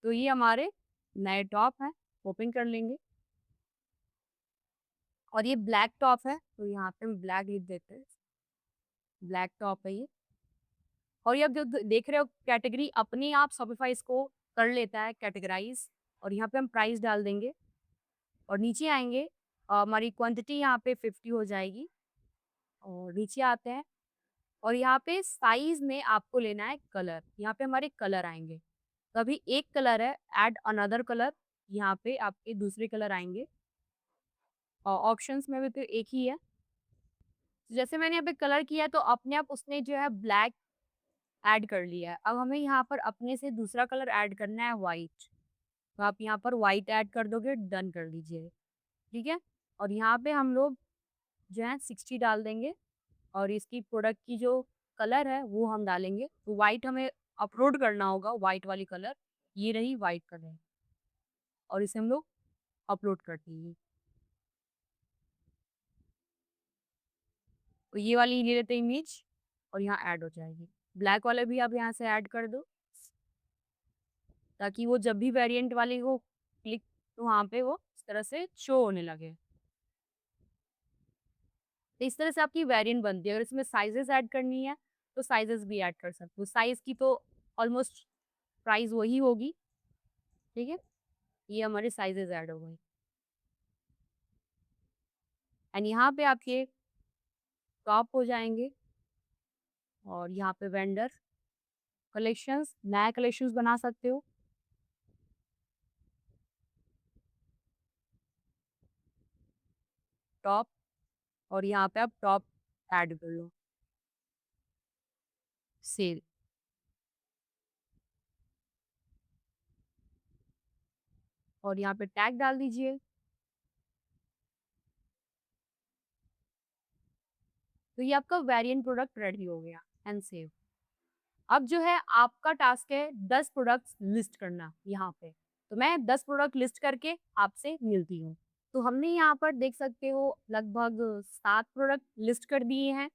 तो ये हमारे नए टॉप हैं, ओपन कर लेंगे और ये ब्लैक टॉप है, तो यहाँ पे हम ब्लैक लिख देते हैं, ब्लैक टॉप है ये। और ये आप जो देख रहे हो कैटेगरी अपने आप शॉपिफाई इसको कर लेता है कैटेगराइज़ और यहाँ पे हम प्राइस डाल देंगे और नीचे आएँगे हमारी क्वांटिटी यहाँ पे 50 हो जाएगी और नीचे आते हैं और यहाँ पे साइज़ में आपको लेना है कलर, यहाँ पे हमारे कलर आएँगे। तो अभी एक कलर है, ऐड अनदर कलर, यहाँ पे आपके दूसरे कलर आएँगे ऑप्शंस में भी तो एक ही है। जैसे मैंने यहाँ पे कलर किया तो अपने आप उसने जो है ब्लैक ऐड कर लिया है। अब हमें यहाँ पर अपने से दूसरा कलर ऐड करना है व्हाइट। तो आप यहाँ पर व्हाइट ऐड कर दोगे, डन कर दीजिए, ठीक है? और यहाँ पे हम लोग जो है 60 डाल देंगे और इसकी प्रोडक्ट की जो कलर है वो हम डालेंगे। तो व्हाइट हमें अपलोड करना होगा, व्हाइट वाली कलर, ये रही व्हाइट कलर और इसे हम लोग अपलोड कर देंगे। तो ये वाली ले लेते हैं इमेज और यहाँ ऐड हो जाएगी। ब्लैक वाला भी आप यहाँ से ऐड कर दो ताकि वो जब भी वेरिएंट वाली हो क्लिक तो वहाँ पे वो इस तरह से शो होने लगे। तो इस तरह से आपकी वेरिएंट बनती है। अगर इसमें साइज़ेज़ ऐड करनी है, तो साइज़ेज़ भी ऐड कर सकते हो। साइज़ की तो ऑलमोस्ट प्राइस वही होगी, ठीक है? ये हमारे साइज़ेज़ ऐड हो गए एंड यहाँ पे आपके टॉप हो जाएँगे और यहाँ पे वेंडर कलेक्शंस, नया कलेक्शंस बना सकते हो। टॉप और यहाँ पे आप टॉप ऐड कर लो, सेल और यहाँ पे टैग डाल दीजिए। तो ये आपका वेरिएंट प्रोडक्ट रेडी हो गया एंड सेव। अब जो है आपका टास्क है 10 प्रोडक्ट्स लिस्ट करना यहाँ पे। तो मैं 10 प्रोडक्ट लिस्ट करके आपसे मिलती हूँ। तो हमने यहाँ पर देख सकते हो लगभग 7 प्रोडक्ट लिस्ट कर दिए हैं।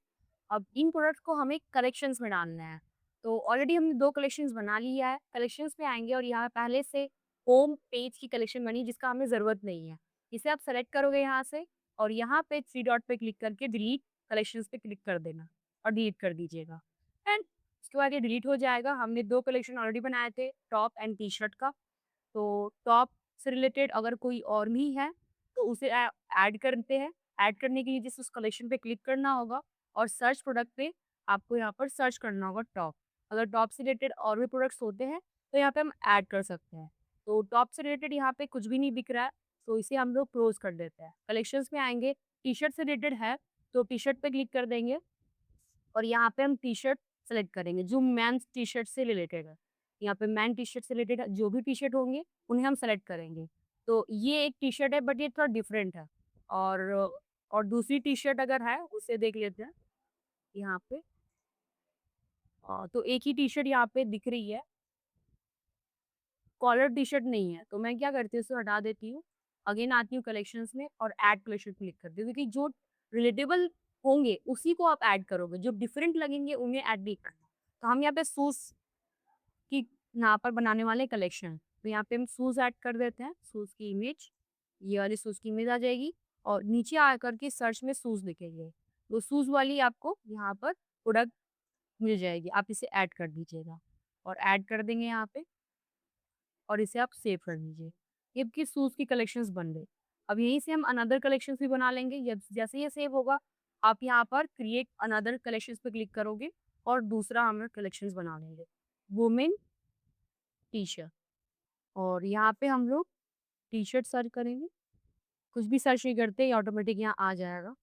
अब इन प्रोडक्ट्स को हमें कलेक्शंस में डालना है। तो ऑलरेडी हमने 2 कलेक्शंस बना लिया है। कलेक्शंस में आएँगे और यहाँ पहले से होम पेज की कलेक्शन बनी जिसका हमें ज़रूरत नहीं है। इसे आप सेलेक्ट करोगे यहाँ से और यहाँ पे 3 डॉट पे क्लिक करके डिलीट कलेक्शंस पे क्लिक कर देना और डिलीट कर दीजिएगा। एंड उसके बाद ये डिलीट हो जाएगा। हमने 2 कलेक्शन ऑलरेडी बनाए थे टॉप एंड टी-शर्ट का। तो टॉप से रिलेटेड अगर कोई और भी है तो उसे ऐड करते हैं। ऐड करने के लिए जिस उस कलेक्शन पे क्लिक करना होगा और सर्च प्रोडक्ट पे आपको यहाँ पर सर्च करना होगा टॉप। अगर टॉप से रिलेटेड और भी प्रोडक्ट्स होते हैं तो यहाँ पे हम ऐड कर सकते हैं। तो टॉप से रिलेटेड यहाँ पे कुछ भी नहीं बिक रहा है तो इसे हम लोग क्लोज कर देते हैं। कलेक्शंस में आएँगे, टी-शर्ट से रिलेटेड है तो टी-शर्ट पे क्लिक कर देंगे और यहाँ पे हम टी-शर्ट सेलेक्ट करेंगे जो मेंस टी-शर्ट से रिलेटेड है। यहाँ पे मेन टी-शर्ट से रिलेटेड जो भी टी-शर्ट होंगे उन्हें हम सेलेक्ट करेंगे। तो ये एक टी-शर्ट है बट ये थोड़ा डिफरेंट है और और दूसरी टी-शर्ट अगर है उसे देख लेते हैं यहाँ पे। तो एक ही टी-शर्ट यहाँ पे दिख रही है, कॉलर टी-शर्ट नहीं है। तो मैं क्या करती हूँ उसे हटा देती हूँ। अगेन आती हूँ कलेक्शंस में और ऐड कलेक्शन क्लिक करती हूँ क्योंकि जो रिलेटेबल होंगे, उसी को आप ऐड करोगे, जो डिफरेंट लगेंगे उन्हें ऐड नहीं करना। तो हम यहाँ पे शूज़ की यहाँ पर बनाने वाले कलेक्शन, तो यहाँ पे हम शूज़ ऐड कर देते हैं, शूज़ की इमेज, ये वाली शूज़ की इमेज आ जाएगी और नीचे आकर के सर्च में शूज़ लिखेंगे, तो शूज़ वाली आपको यहाँ पर प्रोडक्ट मिल जाएगी, आप इसे ऐड कर दीजिएगा और ऐड कर देंगे यहाँ पे और इसे आप सेव कर दीजिए। ये आपकी शूज़ की कलेक्शंस बन गई। अब यहीं से हम अनदर कलेक्शंस भी बना लेंगे, जब जैसे ये सेव होगा, आप यहाँ पर क्रिएट अनदर कलेक्शंस पे क्लिक करोगे और दूसरा हम कलेक्शंस बना लेंगे, वुमेन टी-शर्ट। और यहाँ पे हम लोग टी-शर्ट सर्च करेंगे, कुछ भी सर्च नहीं करते, ये ऑटोमेटिक यहाँ आ जाएगा।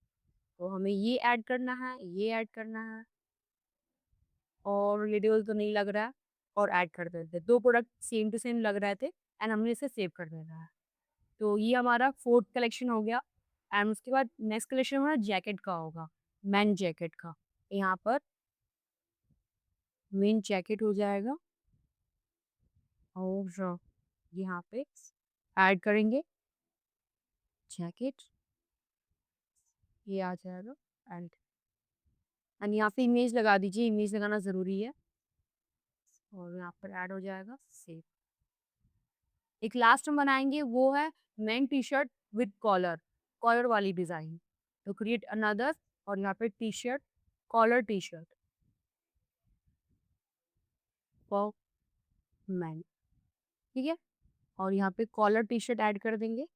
तो हमें ये ऐड करना है, ये ऐड करना है और रिलेटेबल तो नहीं लग रहा है और ऐड कर देते हैं। 2 प्रोडक्ट सेम टू सेम लग रहे थे एंड हमने इसे सेव कर देना है। तो ये हमारा 4th कलेक्शन हो गया एंड उसके बाद नेक्स्ट कलेक्शन हमारा जैकेट का होगा, मेन जैकेट का। यहाँ पर मेन जैकेट हो जाएगा और यहाँ पे ऐड करेंगे जैकेट, ये आ जाएगा एंड यहाँ पे इमेज लगा दीजिए, इमेज लगाना ज़रूरी है और यहाँ पर ऐड हो जाएगा सेव। एक लास्ट हम बनाएँगे वो है men T-shirt with collar, collar वाली डिज़ाइन। तो क्रिएट अनदर और यहाँ पे T-shirt, collar T-shirt for men, ठीक है? और यहाँ पे कॉलर टी-शर्ट ऐड कर देंगे।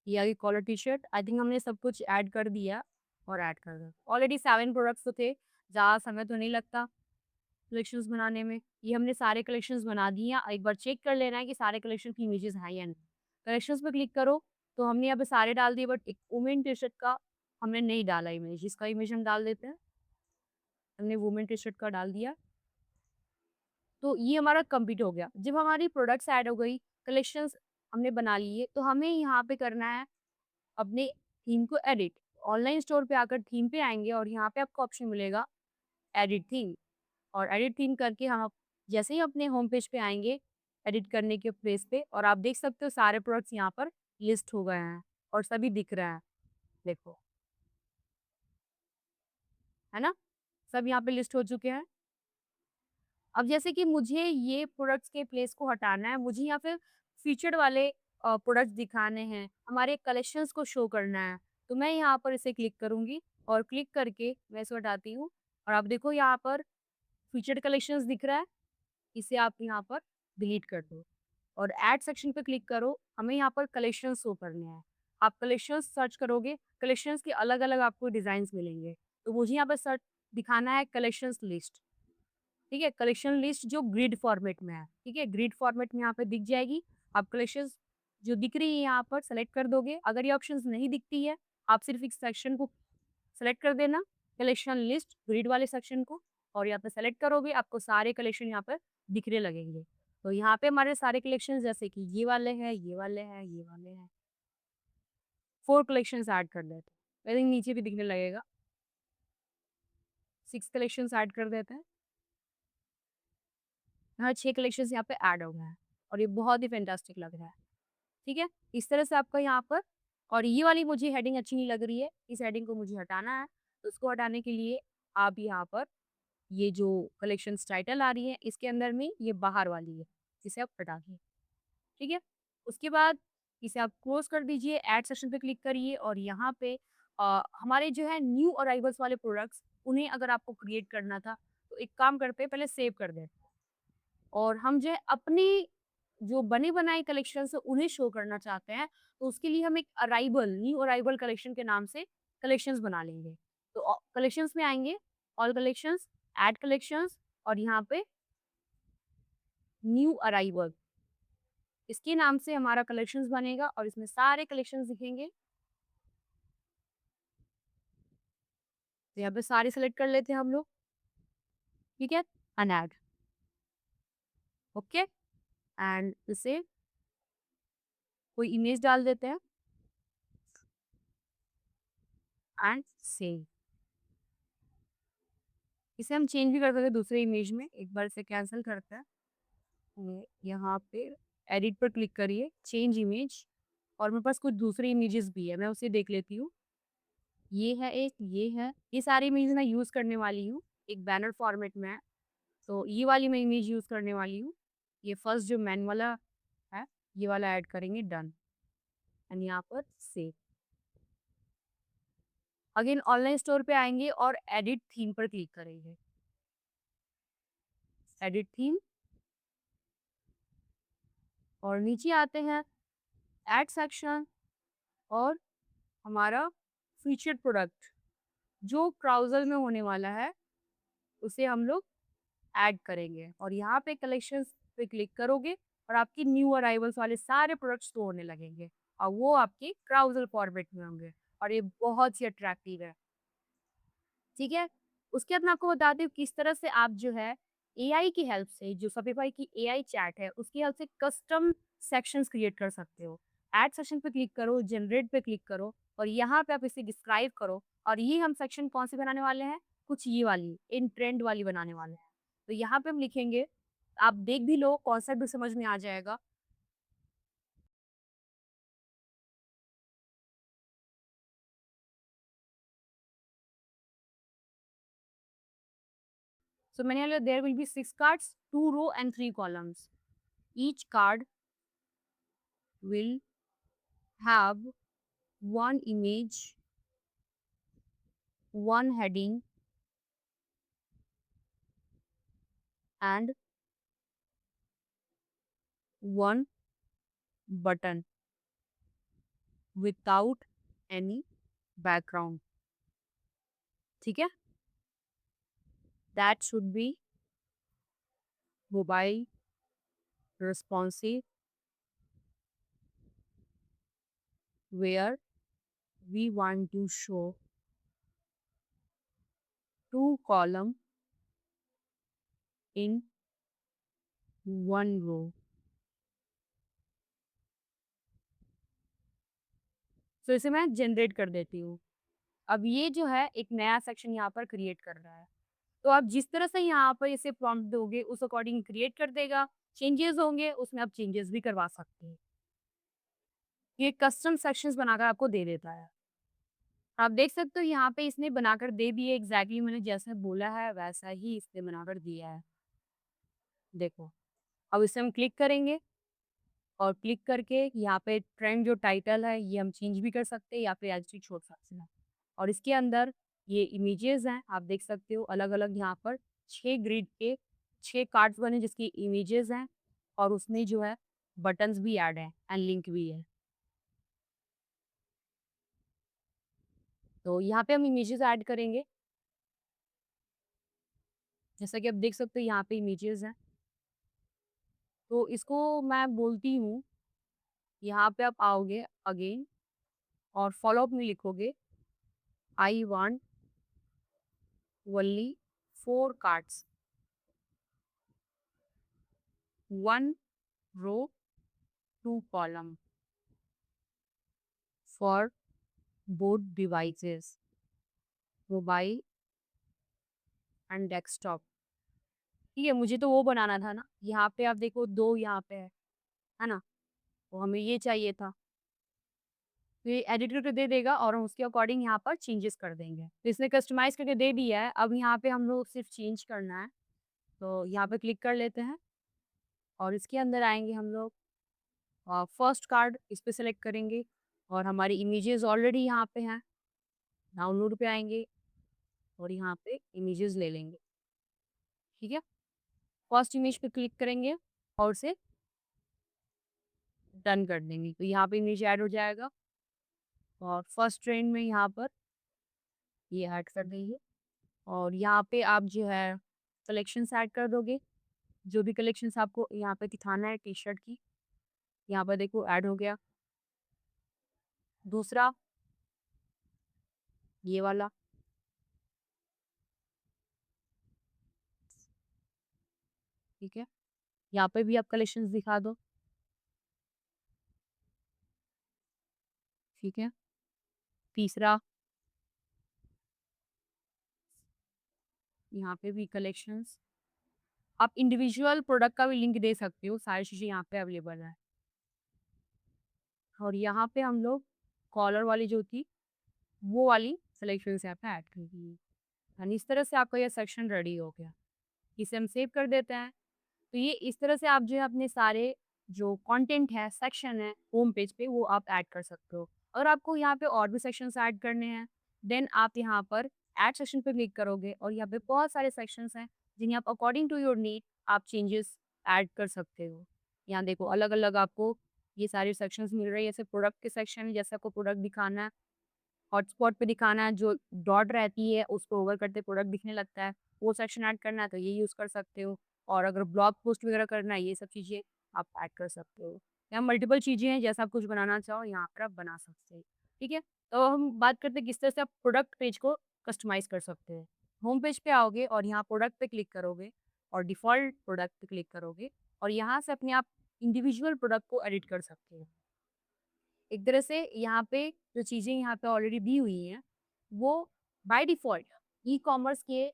ये आ गई कॉलर टी-शर्ट, आई थिंक हमने सब कुछ ऐड कर दिया और ऐड कर दिया। ऑलरेडी 7 प्रोडक्ट्स तो थे, ज़्यादा समय तो नहीं लगता कलेक्शंस बनाने में। ये हमने सारे कलेक्शंस बना दिए हैं, एक बार चेक कर लेना है कि सारे कलेक्शन की इमेजेस हैं या नहीं। कलेक्शंस पे क्लिक करो, तो हमने यहाँ पे सारे डाल दिए बट एक वुमेन टी-शर्ट का हमने नहीं डाला इमेज, इसका इमेज हम डाल देते हैं। हमने वुमेन टी-शर्ट का डाल दिया, तो ये हमारा कंप्लीट हो गया। जब हमारी प्रोडक्ट्स ऐड हो गई, कलेक्शंस हमने बना लिए, तो हमें यहाँ पे करना है अपने थीम को एडिट। ऑनलाइन स्टोर पे आकर थीम पे आएँगे और यहाँ पे आपको ऑप्शन मिलेगा एडिट थीम। और एडिट थीम करके हम जैसे ही अपने होम पेज पे आएँगे, एडिट करने के प्लेस पे और आप देख सकते हो सारे प्रोडक्ट्स यहाँ पर लिस्ट हो गए हैं और सभी दिख रहा है, देखो, है ना? सब यहाँ पे लिस्ट हो चुके हैं। अब जैसे कि मुझे ये प्रोडक्ट्स के प्लेस को हटाना है, मुझे यहाँ पे फीचर्ड वाले प्रोडक्ट्स दिखाने हैं, हमारे कलेक्शंस को शो करना है, तो मैं यहाँ पर इसे क्लिक करूँगी और क्लिक करके मैं इसे हटाती हूँ और आप देखो यहाँ पर फीचर्ड कलेक्शंस दिख रहा है, इसे आप यहाँ पर डिलीट कर दो और ऐड सेक्शन पे क्लिक करो, हमें यहाँ पर कलेक्शंस शो करने हैं। आप कलेक्शंस सर्च करोगे, कलेक्शंस के अलग-अलग आपको डिज़ाइन्स मिलेंगे, तो मुझे यहाँ पर सर्च दिखाना है कलेक्शंस लिस्ट। ठीक है? कलेक्शन लिस्ट जो ग्रिड फॉर्मेट में है, ठीक है? ग्रिड फॉर्मेट में यहाँ पे दिख जाएगी। आप कलेक्शंस जो दिख रही है यहाँ पर सेलेक्ट कर दोगे। अगर ये ऑप्शंस नहीं दिखती है, आप सिर्फ इस सेक्शन को सेलेक्ट कर देना, कलेक्शन लिस्ट ग्रिड वाले सेक्शन को और यहाँ पे सेलेक्ट करोगे, आपको सारे कलेक्शन यहाँ पर दिखने लगेंगे। तो यहाँ पे हमारे सारे कलेक्शंस जैसे कि ये वाले हैं, ये वाले हैं, ये वाले हैं। 4 कलेक्शंस ऐड कर देते हैं। आई थिंक नीचे भी दिखने लगेगा। 6 कलेक्शंस ऐड कर देते हैं। हर 6 कलेक्शंस यहाँ पे ऐड हो गए हैं और ये बहुत ही फैंटास्टिक लग रहा है, ठीक है? इस तरह से आपका यहाँ पर और ये वाली मुझे हेडिंग अच्छी नहीं लग रही है, इस हेडिंग को मुझे हटाना है, तो उसको हटाने के लिए आप यहाँ पर ये जो कलेक्शंस टाइटल आ रही है, इसके अंदर में ये बाहर वाली है, इसे आप हटा दिए, ठीक है? उसके बाद इसे आप क्लोज़ कर दीजिए, ऐड सेक्शन पे क्लिक करिए और यहाँ पे हमारे जो है न्यू अराइवल्स वाले प्रोडक्ट्स, उन्हें अगर आपको क्रिएट करना था, तो एक काम करते हैं, पहले सेव कर दें। और हम जो है अपनी जो बने-बनाए कलेक्शंस हैं उन्हें शो करना चाहते हैं, तो उसके लिए हम एक अराइवल न्यू अराइवल कलेक्शन के नाम से कलेक्शंस बना लेंगे। तो कलेक्शंस में आएँगे, ऑल कलेक्शंस, ऐड कलेक्शंस और यहाँ पे न्यू अराइवल, इसके नाम से हमारा कलेक्शंस बनेगा और इसमें सारे कलेक्शंस दिखेंगे। तो यहाँ पे सारे सेलेक्ट कर लेते हैं हम लोग, ठीक है? And add, okay? एंड इसे कोई इमेज डाल देते हैं एंड सेव। इसे हम चेंज भी कर सकते हैं दूसरे इमेज में, एक बार इसे कैंसल करते हैं। यहाँ पे एडिट पर क्लिक करिए, चेंज इमेज और मेरे पास कुछ दूसरे इमेजेस भी है, मैं उसे देख लेती हूँ। ये है एक, ये है। ये सारी इमेज मैं यूज़ करने वाली हूँ, एक बैनर फॉर्मेट में है। तो ये वाली मैं इमेज यूज़ करने वाली हूँ। ये फर्स्ट जो मैन वाला है, ये वाला ऐड करेंगे, डन। एंड यहाँ पर सेव। अगेन ऑनलाइन स्टोर पे आएँगे और एडिट थीम पर क्लिक करेंगे। एडिट थीम और नीचे आते हैं ऐड सेक्शन और हमारा फीचर्ड प्रोडक्ट जो ट्राउज़र में होने वाला है, उसे हम लोग ऐड करेंगे और यहाँ पे कलेक्शंस पे क्लिक करोगे और आपकी न्यू अराइवल्स वाले सारे प्रोडक्ट्स शो होने लगेंगे और वो आपके ट्राउज़र फॉर्मेट में होंगे और ये बहुत ही अट्रैक्टिव है। ठीक है? उसके बाद मैं आपको बता दूँ किस तरह से आप जो है एआई की हेल्प से जो शॉपिफ़ाई की एआई चैट है, उसकी हेल्प से कस्टम सेक्शंस क्रिएट कर सकते हो। ऐड सेक्शन पे क्लिक करो, जनरेट पे क्लिक करो और यहाँ पे आप इसे डिस्क्राइब करो और ये हम सेक्शन कौन-सी बनाने वाले हैं? कुछ ये वाली, इन ट्रेंड वाली बनाने वाले हैं। तो यहाँ पे हम लिखेंगे, आप देख भी लो, कॉन्सेप्ट भी समझ में आ जाएगा। So manually there will be 6 cards, 2 row and 3 columns. Each card will have one image, one heading and one button without any background. ठीक है? That should be mobile, responsive, where we want to show two column in one row. तो इसे मैं generate कर देती हूँ। अब ये जो है एक नया सेक्शन यहाँ पर क्रिएट कर रहा है। तो आप जिस तरह से यहाँ पर इसे प्रॉम्प्ट दोगे उस अकॉर्डिंग क्रिएट कर देगा। चेंजेस होंगे उसमें आप चेंजेस भी करवा सकते हैं। ये कस्टम सेक्शंस बनाकर आपको दे देता है। आप देख सकते हो यहाँ पे इसने बनाकर दे दिए एग्जैक्टली मैंने जैसे बोला है वैसा ही इसने बनाकर दिया है। देखो, अब इसे हम क्लिक करेंगे और क्लिक करके यहाँ पे ट्रेंड जो टाइटल है ये हम चेंज भी कर सकते हैं या फिर एज इट इज छोड़ सकते हैं। और इसके अंदर ये इमेजेस हैं, आप देख सकते हो अलग-अलग यहाँ पर 6 ग्रिड के 6 कार्ड्स बने जिसकी इमेजेस हैं और उसमें जो है बटन्स भी ऐड हैं एंड लिंक भी है। तो यहाँ पे हम इमेजेस ऐड करेंगे। जैसा कि आप देख सकते हो यहाँ पे इमेजेस हैं। तो इसको मैं बोलती हूँ, यहाँ पे आप आओगे अगेन और फॉलो अप में लिखोगे I want only 4 cards, 1 row, 2 column for both devices, mobile and desktop। ठीक है, मुझे तो वो बनाना था ना, यहाँ पे आप देखो 2 यहाँ पे है ना? तो हमें ये चाहिए था। तो ये एडिट करके दे देगा और हम उसके अकॉर्डिंग यहाँ पर चेंजेस कर देंगे। तो इसने कस्टमाइज़ करके दे दिया है, अब यहाँ पे हम लोग सिर्फ चेंज करना है। तो यहाँ पे क्लिक कर लेते हैं और इसके अंदर आएँगे हम लोग फर्स्ट कार्ड इस पे सेलेक्ट करेंगे और हमारी इमेजेस ऑलरेडी यहाँ पे हैं। डाउनलोड पे आएँगे और यहाँ पे इमेजेस ले लेंगे, ठीक है? फर्स्ट इमेज पे क्लिक करेंगे और उसे डन कर देंगे। तो यहाँ पे इमेज ऐड हो जाएगा और फर्स्ट ट्रेंड में यहाँ पर ये ऐड कर देंगे और यहाँ पे आप जो है कलेक्शंस ऐड कर दोगे। जो भी कलेक्शंस आपको यहाँ पे दिखाना है टी-शर्ट की, यहाँ पर देखो ऐड हो गया। दूसरा ये वाला, ठीक है? यहाँ पे भी आप कलेक्शंस दिखा दो, ठीक है? तीसरा यहाँ पे भी कलेक्शंस। आप इंडिविजुअल प्रोडक्ट का भी लिंक दे सकते हो, सारी चीज़ें यहाँ पे अवेलेबल है। और यहाँ पे हम लोग कॉलर वाली जो थी, वो वाली सिलेक्शन से आपने ऐड कर दिए। यानी इस तरह से आपका ये सेक्शन रेडी हो गया। इसे हम सेव कर देते हैं। तो ये इस तरह से आप जो है अपने सारे जो कंटेंट है, सेक्शन है होम पेज पे वो आप ऐड कर सकते हो। अगर आपको यहाँ पे और भी सेक्शंस ऐड करने हैं, देन आप यहाँ पर ऐड सेक्शन पे क्लिक करोगे और यहाँ पे बहुत सारे सेक्शंस हैं जिन्हें आप अकॉर्डिंग टू योर नीड आप चेंजेस ऐड कर सकते हो। यहाँ देखो अलग-अलग आपको ये सारे सेक्शंस मिल रहे हैं, जैसे प्रोडक्ट के सेक्शन है, जैसे आपको प्रोडक्ट दिखाना है, हॉटस्पॉट पे दिखाना है, जो डॉट रहती है उसको ओवर करते प्रोडक्ट दिखने लगता है, वो सेक्शन ऐड करना है तो ये यूज़ कर सकते हो। और अगर ब्लॉग पोस्ट वगैरह करना है, ये सब चीज़ें आप ऐड कर सकते हो। यहाँ मल्टीपल चीज़ें हैं, जैसा आप कुछ बनाना चाहो यहाँ पर आप बना सकते हो। ठीक है? तो हम बात करते हैं किस तरह से आप प्रोडक्ट पेज को कस्टमाइज़ कर सकते हैं। होम पेज पे आओगे और यहाँ प्रोडक्ट पे क्लिक करोगे और डिफ़ॉल्ट प्रोडक्ट पे क्लिक करोगे और यहाँ से अपने आप इंडिविजुअल प्रोडक्ट को एडिट कर सकते हो। एक तरह से यहाँ पे जो चीज़ें यहाँ पे ऑलरेडी दी हुई हैं, वो बाय डिफ़ॉल्ट ई-कॉमर्स के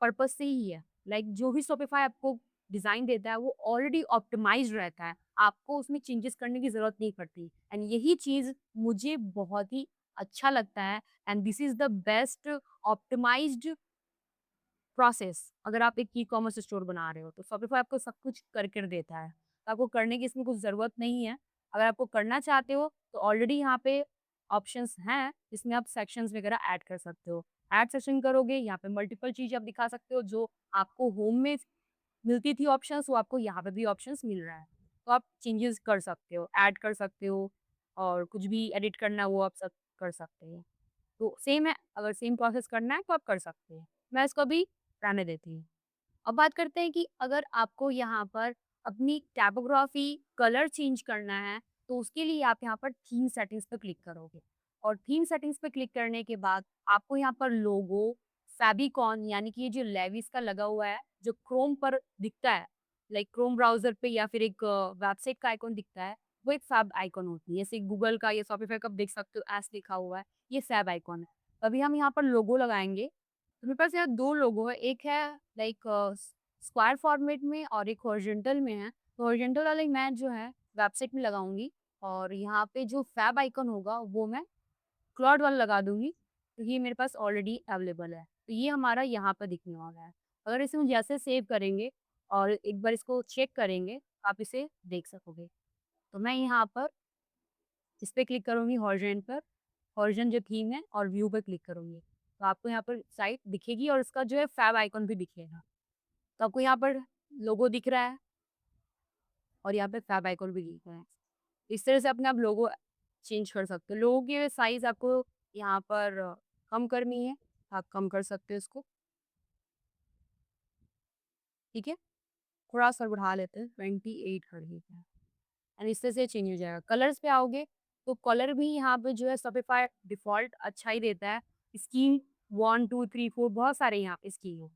पर्पज़ से ही है। लाइक जो भी शॉपिफ़ाई आपको डिज़ाइन देता है, वो ऑलरेडी ऑप्टिमाइज़्ड रहता है। आपको उसमें चेंजेस करने की ज़रूरत नहीं पड़ती एंड यही चीज़ मुझे बहुत ही अच्छा लगता है and this is the best optimised process. अगर आप एक ई-कॉमर्स स्टोर बना रहे हो, तो शॉपिफ़ाई आपको सब कुछ कर देता है। तो आपको करने की इसमें कुछ ज़रूरत नहीं है। अगर आपको करना चाहते हो, तो ऑलरेडी यहाँ पे ऑप्शंस हैं, जिसमें आप सेक्शंस वगैरह ऐड कर सकते हो। ऐड सेक्शन करोगे, यहाँ पे मल्टीपल चीज़ें आप दिखा सकते हो, जो आपको होम में मिलती थी ऑप्शंस, वो आपको यहाँ पे भी ऑप्शंस मिल रहा है। तो आप चेंजेस कर सकते हो, ऐड कर सकते हो और कुछ भी एडिट करना है, वो आप सब कर सकते हो। तो सेम है, अगर सेम प्रोसेस करना है तो आप कर सकते हैं। मैं इसको अभी रहने देती हूँ। अब बात करते हैं कि अगर आपको यहाँ पर अपनी टाइपोग्राफी कलर चेंज करना है, तो उसके लिए आप यहाँ पर थीम सेटिंग्स पे क्लिक करोगे और थीम सेटिंग्स पे क्लिक करने के बाद आपको यहाँ पर लोगो, फैबिकॉन यानी कि ये जो लेविस का लगा हुआ है, जो क्रोम पर दिखता है, लाइक क्रोम ब्राउज़र पे या फिर एक वेबसाइट का आइकॉन दिखता है, वो एक फैब आइकॉन होती है। जैसे गूगल का या शॉपिफ़ाई का आप देख सकते हो एस लिखा हुआ है, ये फैब आइकॉन है। अभी हम यहाँ पर लोगो लगाएँगे, तो मेरे पास यहाँ 2 लोगो है, एक है लाइक स्क्वायर फॉर्मेट में और एक हॉरिज़ॉन्टल में है। तो हॉरिज़ॉन्टल वाले मैं जो है वेबसाइट में लगाऊँगी और यहाँ पे जो फैब आइकन होगा वो मैं क्लॉड वाला लगा दूँगी, तो ये मेरे पास ऑलरेडी अवेलेबल है। तो ये हमारा यहाँ पर दिखने वाला है। अगर इसे हम जैसे सेव करेंगे और एक बार इसको चेक करेंगे, आप इसे देख सकोगे। तो मैं यहाँ पर इस पे क्लिक करूँगी हॉरिज़ॉन पर, हॉरिज़ॉन जो थीम है और व्यू पे क्लिक करूँगी। तो आपको यहाँ पर साइट दिखेगी और इसका जो है फैब आइकन भी दिखेगा। तो आपको यहाँ पर लोगो दिख रहा है और यहाँ पे फैब आइकन भी दिख रहा है। इस तरह से अपने आप लोगो चेंज कर सकते हो। लोगो की साइज़ आपको यहाँ पर कम करनी है, आप कम कर सकते हो इसको, ठीक है? थोड़ा-सा बढ़ा लेते हैं, 28 कर देते हैं एंड इस तरह से चेंज हो जाएगा। कलर्स पे आओगे, तो कलर भी यहाँ पे जो है शॉपिफ़ाई डिफ़ॉल्ट अच्छा ही देता है। स्कीम 1, 2, 3, 4 बहुत सारे यहाँ पे स्कीम है,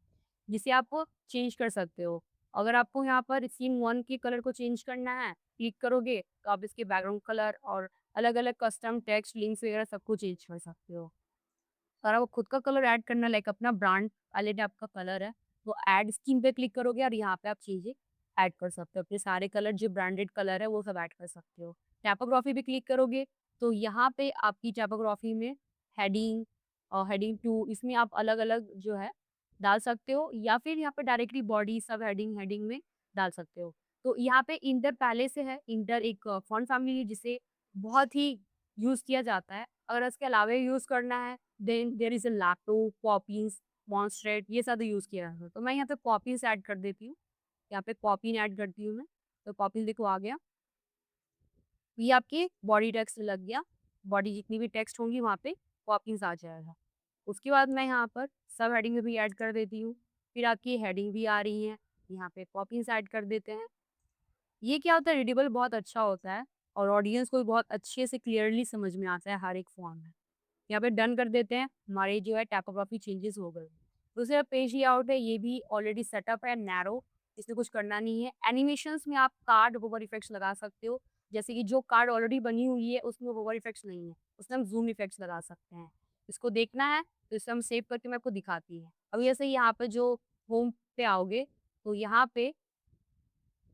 जिसे आप चेंज कर सकते हो। अगर आपको यहाँ पर स्कीम 1 के कलर को चेंज करना है, क्लिक करोगे, तो आप इसके बैकग्राउंड कलर और अलग-अलग कस्टम टेक्स्ट, लिंक्स वगैरह सब कुछ चेंज कर सकते हो। और आपको खुद का कलर ऐड करना लाइक अपना ब्रांड पैलेट आपका कलर है, तो ऐड स्कीम पे क्लिक करोगे और यहाँ पे आप चीज़ें ऐड कर सकते हो। अपने सारे कलर जो ब्रांडेड कलर है वो सब ऐड कर सकते हो। टाइपोग्राफी पे क्लिक करोगे तो यहाँ पे आपकी टाइपोग्राफी में हेडिंग और हेडिंग 2 इसमें आप अलग-अलग जो है डाल सकते हो या फिर यहाँ पे डायरेक्टली बॉडी सब हेडिंग हेडिंग में डाल सकते हो। तो यहाँ पे इंटर पहले से है, इंटर एक फॉन्ट फैमिली है जिसे बहुत ही यूज़ किया जाता है। अगर इसके अलावा यूज़ करना है then there is a Lato, Poppins, Montserrat ये ज़्यादा यूज़ किया जाता है। तो मैं यहाँ पे पॉपीज़ ऐड कर देती हूँ। यहाँ पे पॉपीन ऐड करती हूँ मैं। तो पॉपीज़ देखो आ गया। ये आपके बॉडी टेक्स्ट लग गया। बॉडी जितनी भी टेक्स्ट होंगी वहाँ पे पॉपीज़ आ जाएगा। उसके बाद मैं यहाँ पर सब हेडिंग में भी ऐड कर देती हूँ। फिर आपकी हेडिंग भी आ रही है। यहाँ पे पॉपीज़ ऐड कर देते हैं। ये क्या होता है रीडेबल बहुत अच्छा होता है और ऑडियंस को भी बहुत अच्छे से क्लियरली समझ में आता है हर एक फॉन्ट में। यहाँ पे डन कर देते हैं, हमारी जो है टाइपोग्राफी चेंजेस हो गए। दूसरा पेज लेआउट है, ये भी ऑलरेडी सेटअप है नैरो, इसमें कुछ करना नहीं है। एनिमेशंस में आप कार्ड होवर इफेक्ट्स लगा सकते हो, जैसे कि जो कार्ड ऑलरेडी बनी हुई है उसमें होवर इफेक्ट्स नहीं है, उसमें हम ज़ूम इफेक्ट्स लगा सकते हैं। इसको देखना है तो इसे हम सेव करके मैं आपको दिखाती हूँ। अब जैसे यहाँ पे जो होम पे आओगे, तो यहाँ पे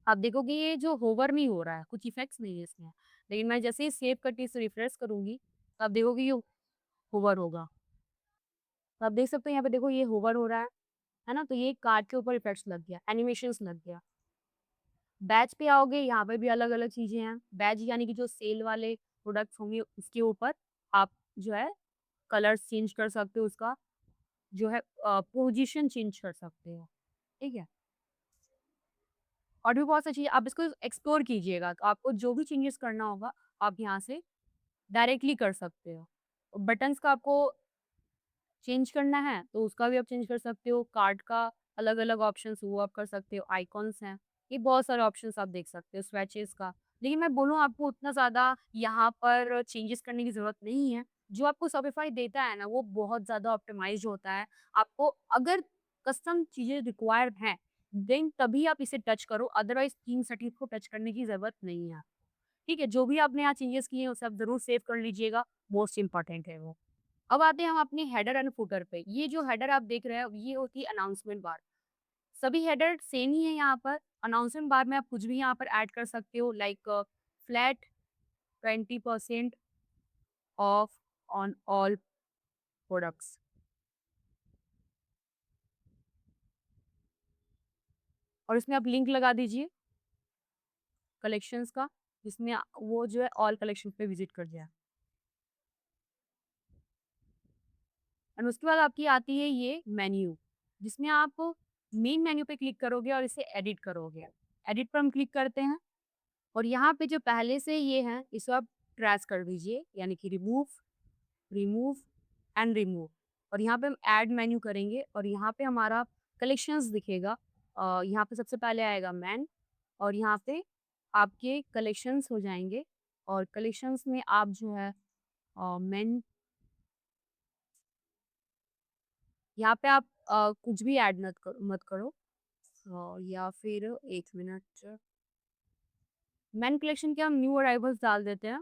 आप देखोगे ये जो होवर नहीं हो रहा है, कुछ इफेक्ट्स नहीं है इसमें। लेकिन मैं जैसे ही सेव करके इसे रिफ्रेश करूँगी, तो आप देखोगे ये होवर होगा। तो आप देख सकते हो यहाँ पे देखो ये होवर हो रहा है ना? तो ये कार्ड के ऊपर इफ़ेक्ट्स लग गया, एनिमेशंस लग गया। बैच पे आओगे, यहाँ पे भी अलग-अलग चीज़ें हैं। बैच यानी कि जो सेल वाले प्रोडक्ट्स होंगे उसके ऊपर आप जो है कलर्स चेंज कर सकते हो उसका, जो है पोज़ीशन चेंज कर सकते हो, ठीक है? और भी बहुत सारी चीज़ें आप इसको एक्सप्लोर कीजिएगा, तो आपको जो भी चेंजेस करना होगा, आप यहाँ से डायरेक्टली कर सकते हो। बटन्स का आपको चेंज करना है, तो उसका भी आप चेंज कर सकते हो। कार्ड का अलग-अलग ऑप्शंस वो आप कर सकते हो। आइकॉन्स हैं, ये बहुत सारे ऑप्शंस आप देख सकते हो, स्वैचेस का। लेकिन मैं बोलूँ आपको उतना ज़्यादा यहाँ पर चेंजेस करने की ज़रूरत नहीं है। जो आपको शॉपिफ़ाई देता है ना, वो बहुत ज़्यादा ऑप्टिमाइज़्ड होता है। आपको अगर कस्टम चीज़ें रिक्वायर्ड हैं, देन तभी आप इसे टच करो, अदरवाइज़ थीम सेटिंग्स को टच करने की ज़रूरत नहीं है। ठीक है? जो भी आपने यहाँ चेंजेस किए हैं, उसे आप ज़रूर सेव कर लीजिएगा, मोस्ट इम्पोर्टेंट है वो। अब आते हैं हम अपने हेडर एंड फुटर पे। ये जो हेडर आप देख रहे हैं, ये होती है अनाउंसमेंट बार। सभी हेडर सेम ही है यहाँ पर। अनाउंसमेंट बार में आप कुछ भी यहाँ पर ऐड कर सकते हो like flat 20% of on all products और इसमें आप लिंक लगा दीजिए कलेक्शंस का, जिसमें वो जो है ऑल कलेक्शन पे विजिट कर जाए। एंड उसके बाद आपकी आती है ये मेन्यू, जिसमें आप मेन मेन्यू पे क्लिक करोगे और इसे एडिट करोगे। एडिट पर हम क्लिक करते हैं और यहाँ पे जो पहले से ये हैं, इसको आप ट्रैश कर दीजिए, यानी कि रिमूव, रिमूव एंड रिमूव और यहाँ पे हम ऐड मेन्यू करेंगे और यहाँ पे हमारा कलेक्शंस दिखेगा। यहाँ पे सबसे पहले आएगा मेन और यहाँ पे आपके कलेक्शंस हो जाएँगे और कलेक्शंस में आप जो है मेन यहाँ पे आप कुछ भी ऐड मत करो या फिर 1 मिनट मेन कलेक्शन के हम न्यू अराइवल्स डाल देते हैं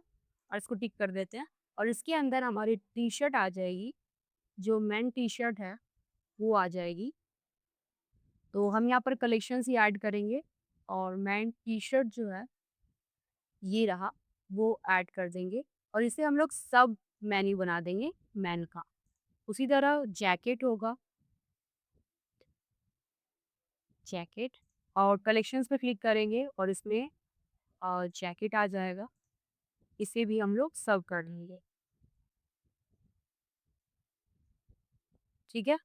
और इसको टिक कर देते हैं और इसके अंदर हमारी टी-शर्ट आ जाएगी, जो मेन टी-शर्ट है वो आ जाएगी। तो हम यहाँ पर कलेक्शंस ही ऐड करेंगे और मेन टी-शर्ट जो है ये रहा, वो ऐड कर देंगे और इसे हम लोग सब मेन्यू बना देंगे मेन का। उसी तरह जैकेट होगा, जैकेट और कलेक्शंस पे क्लिक करेंगे और इसमें जैकेट आ जाएगा, इसे भी हम लोग सर्व कर लेंगे, ठीक है?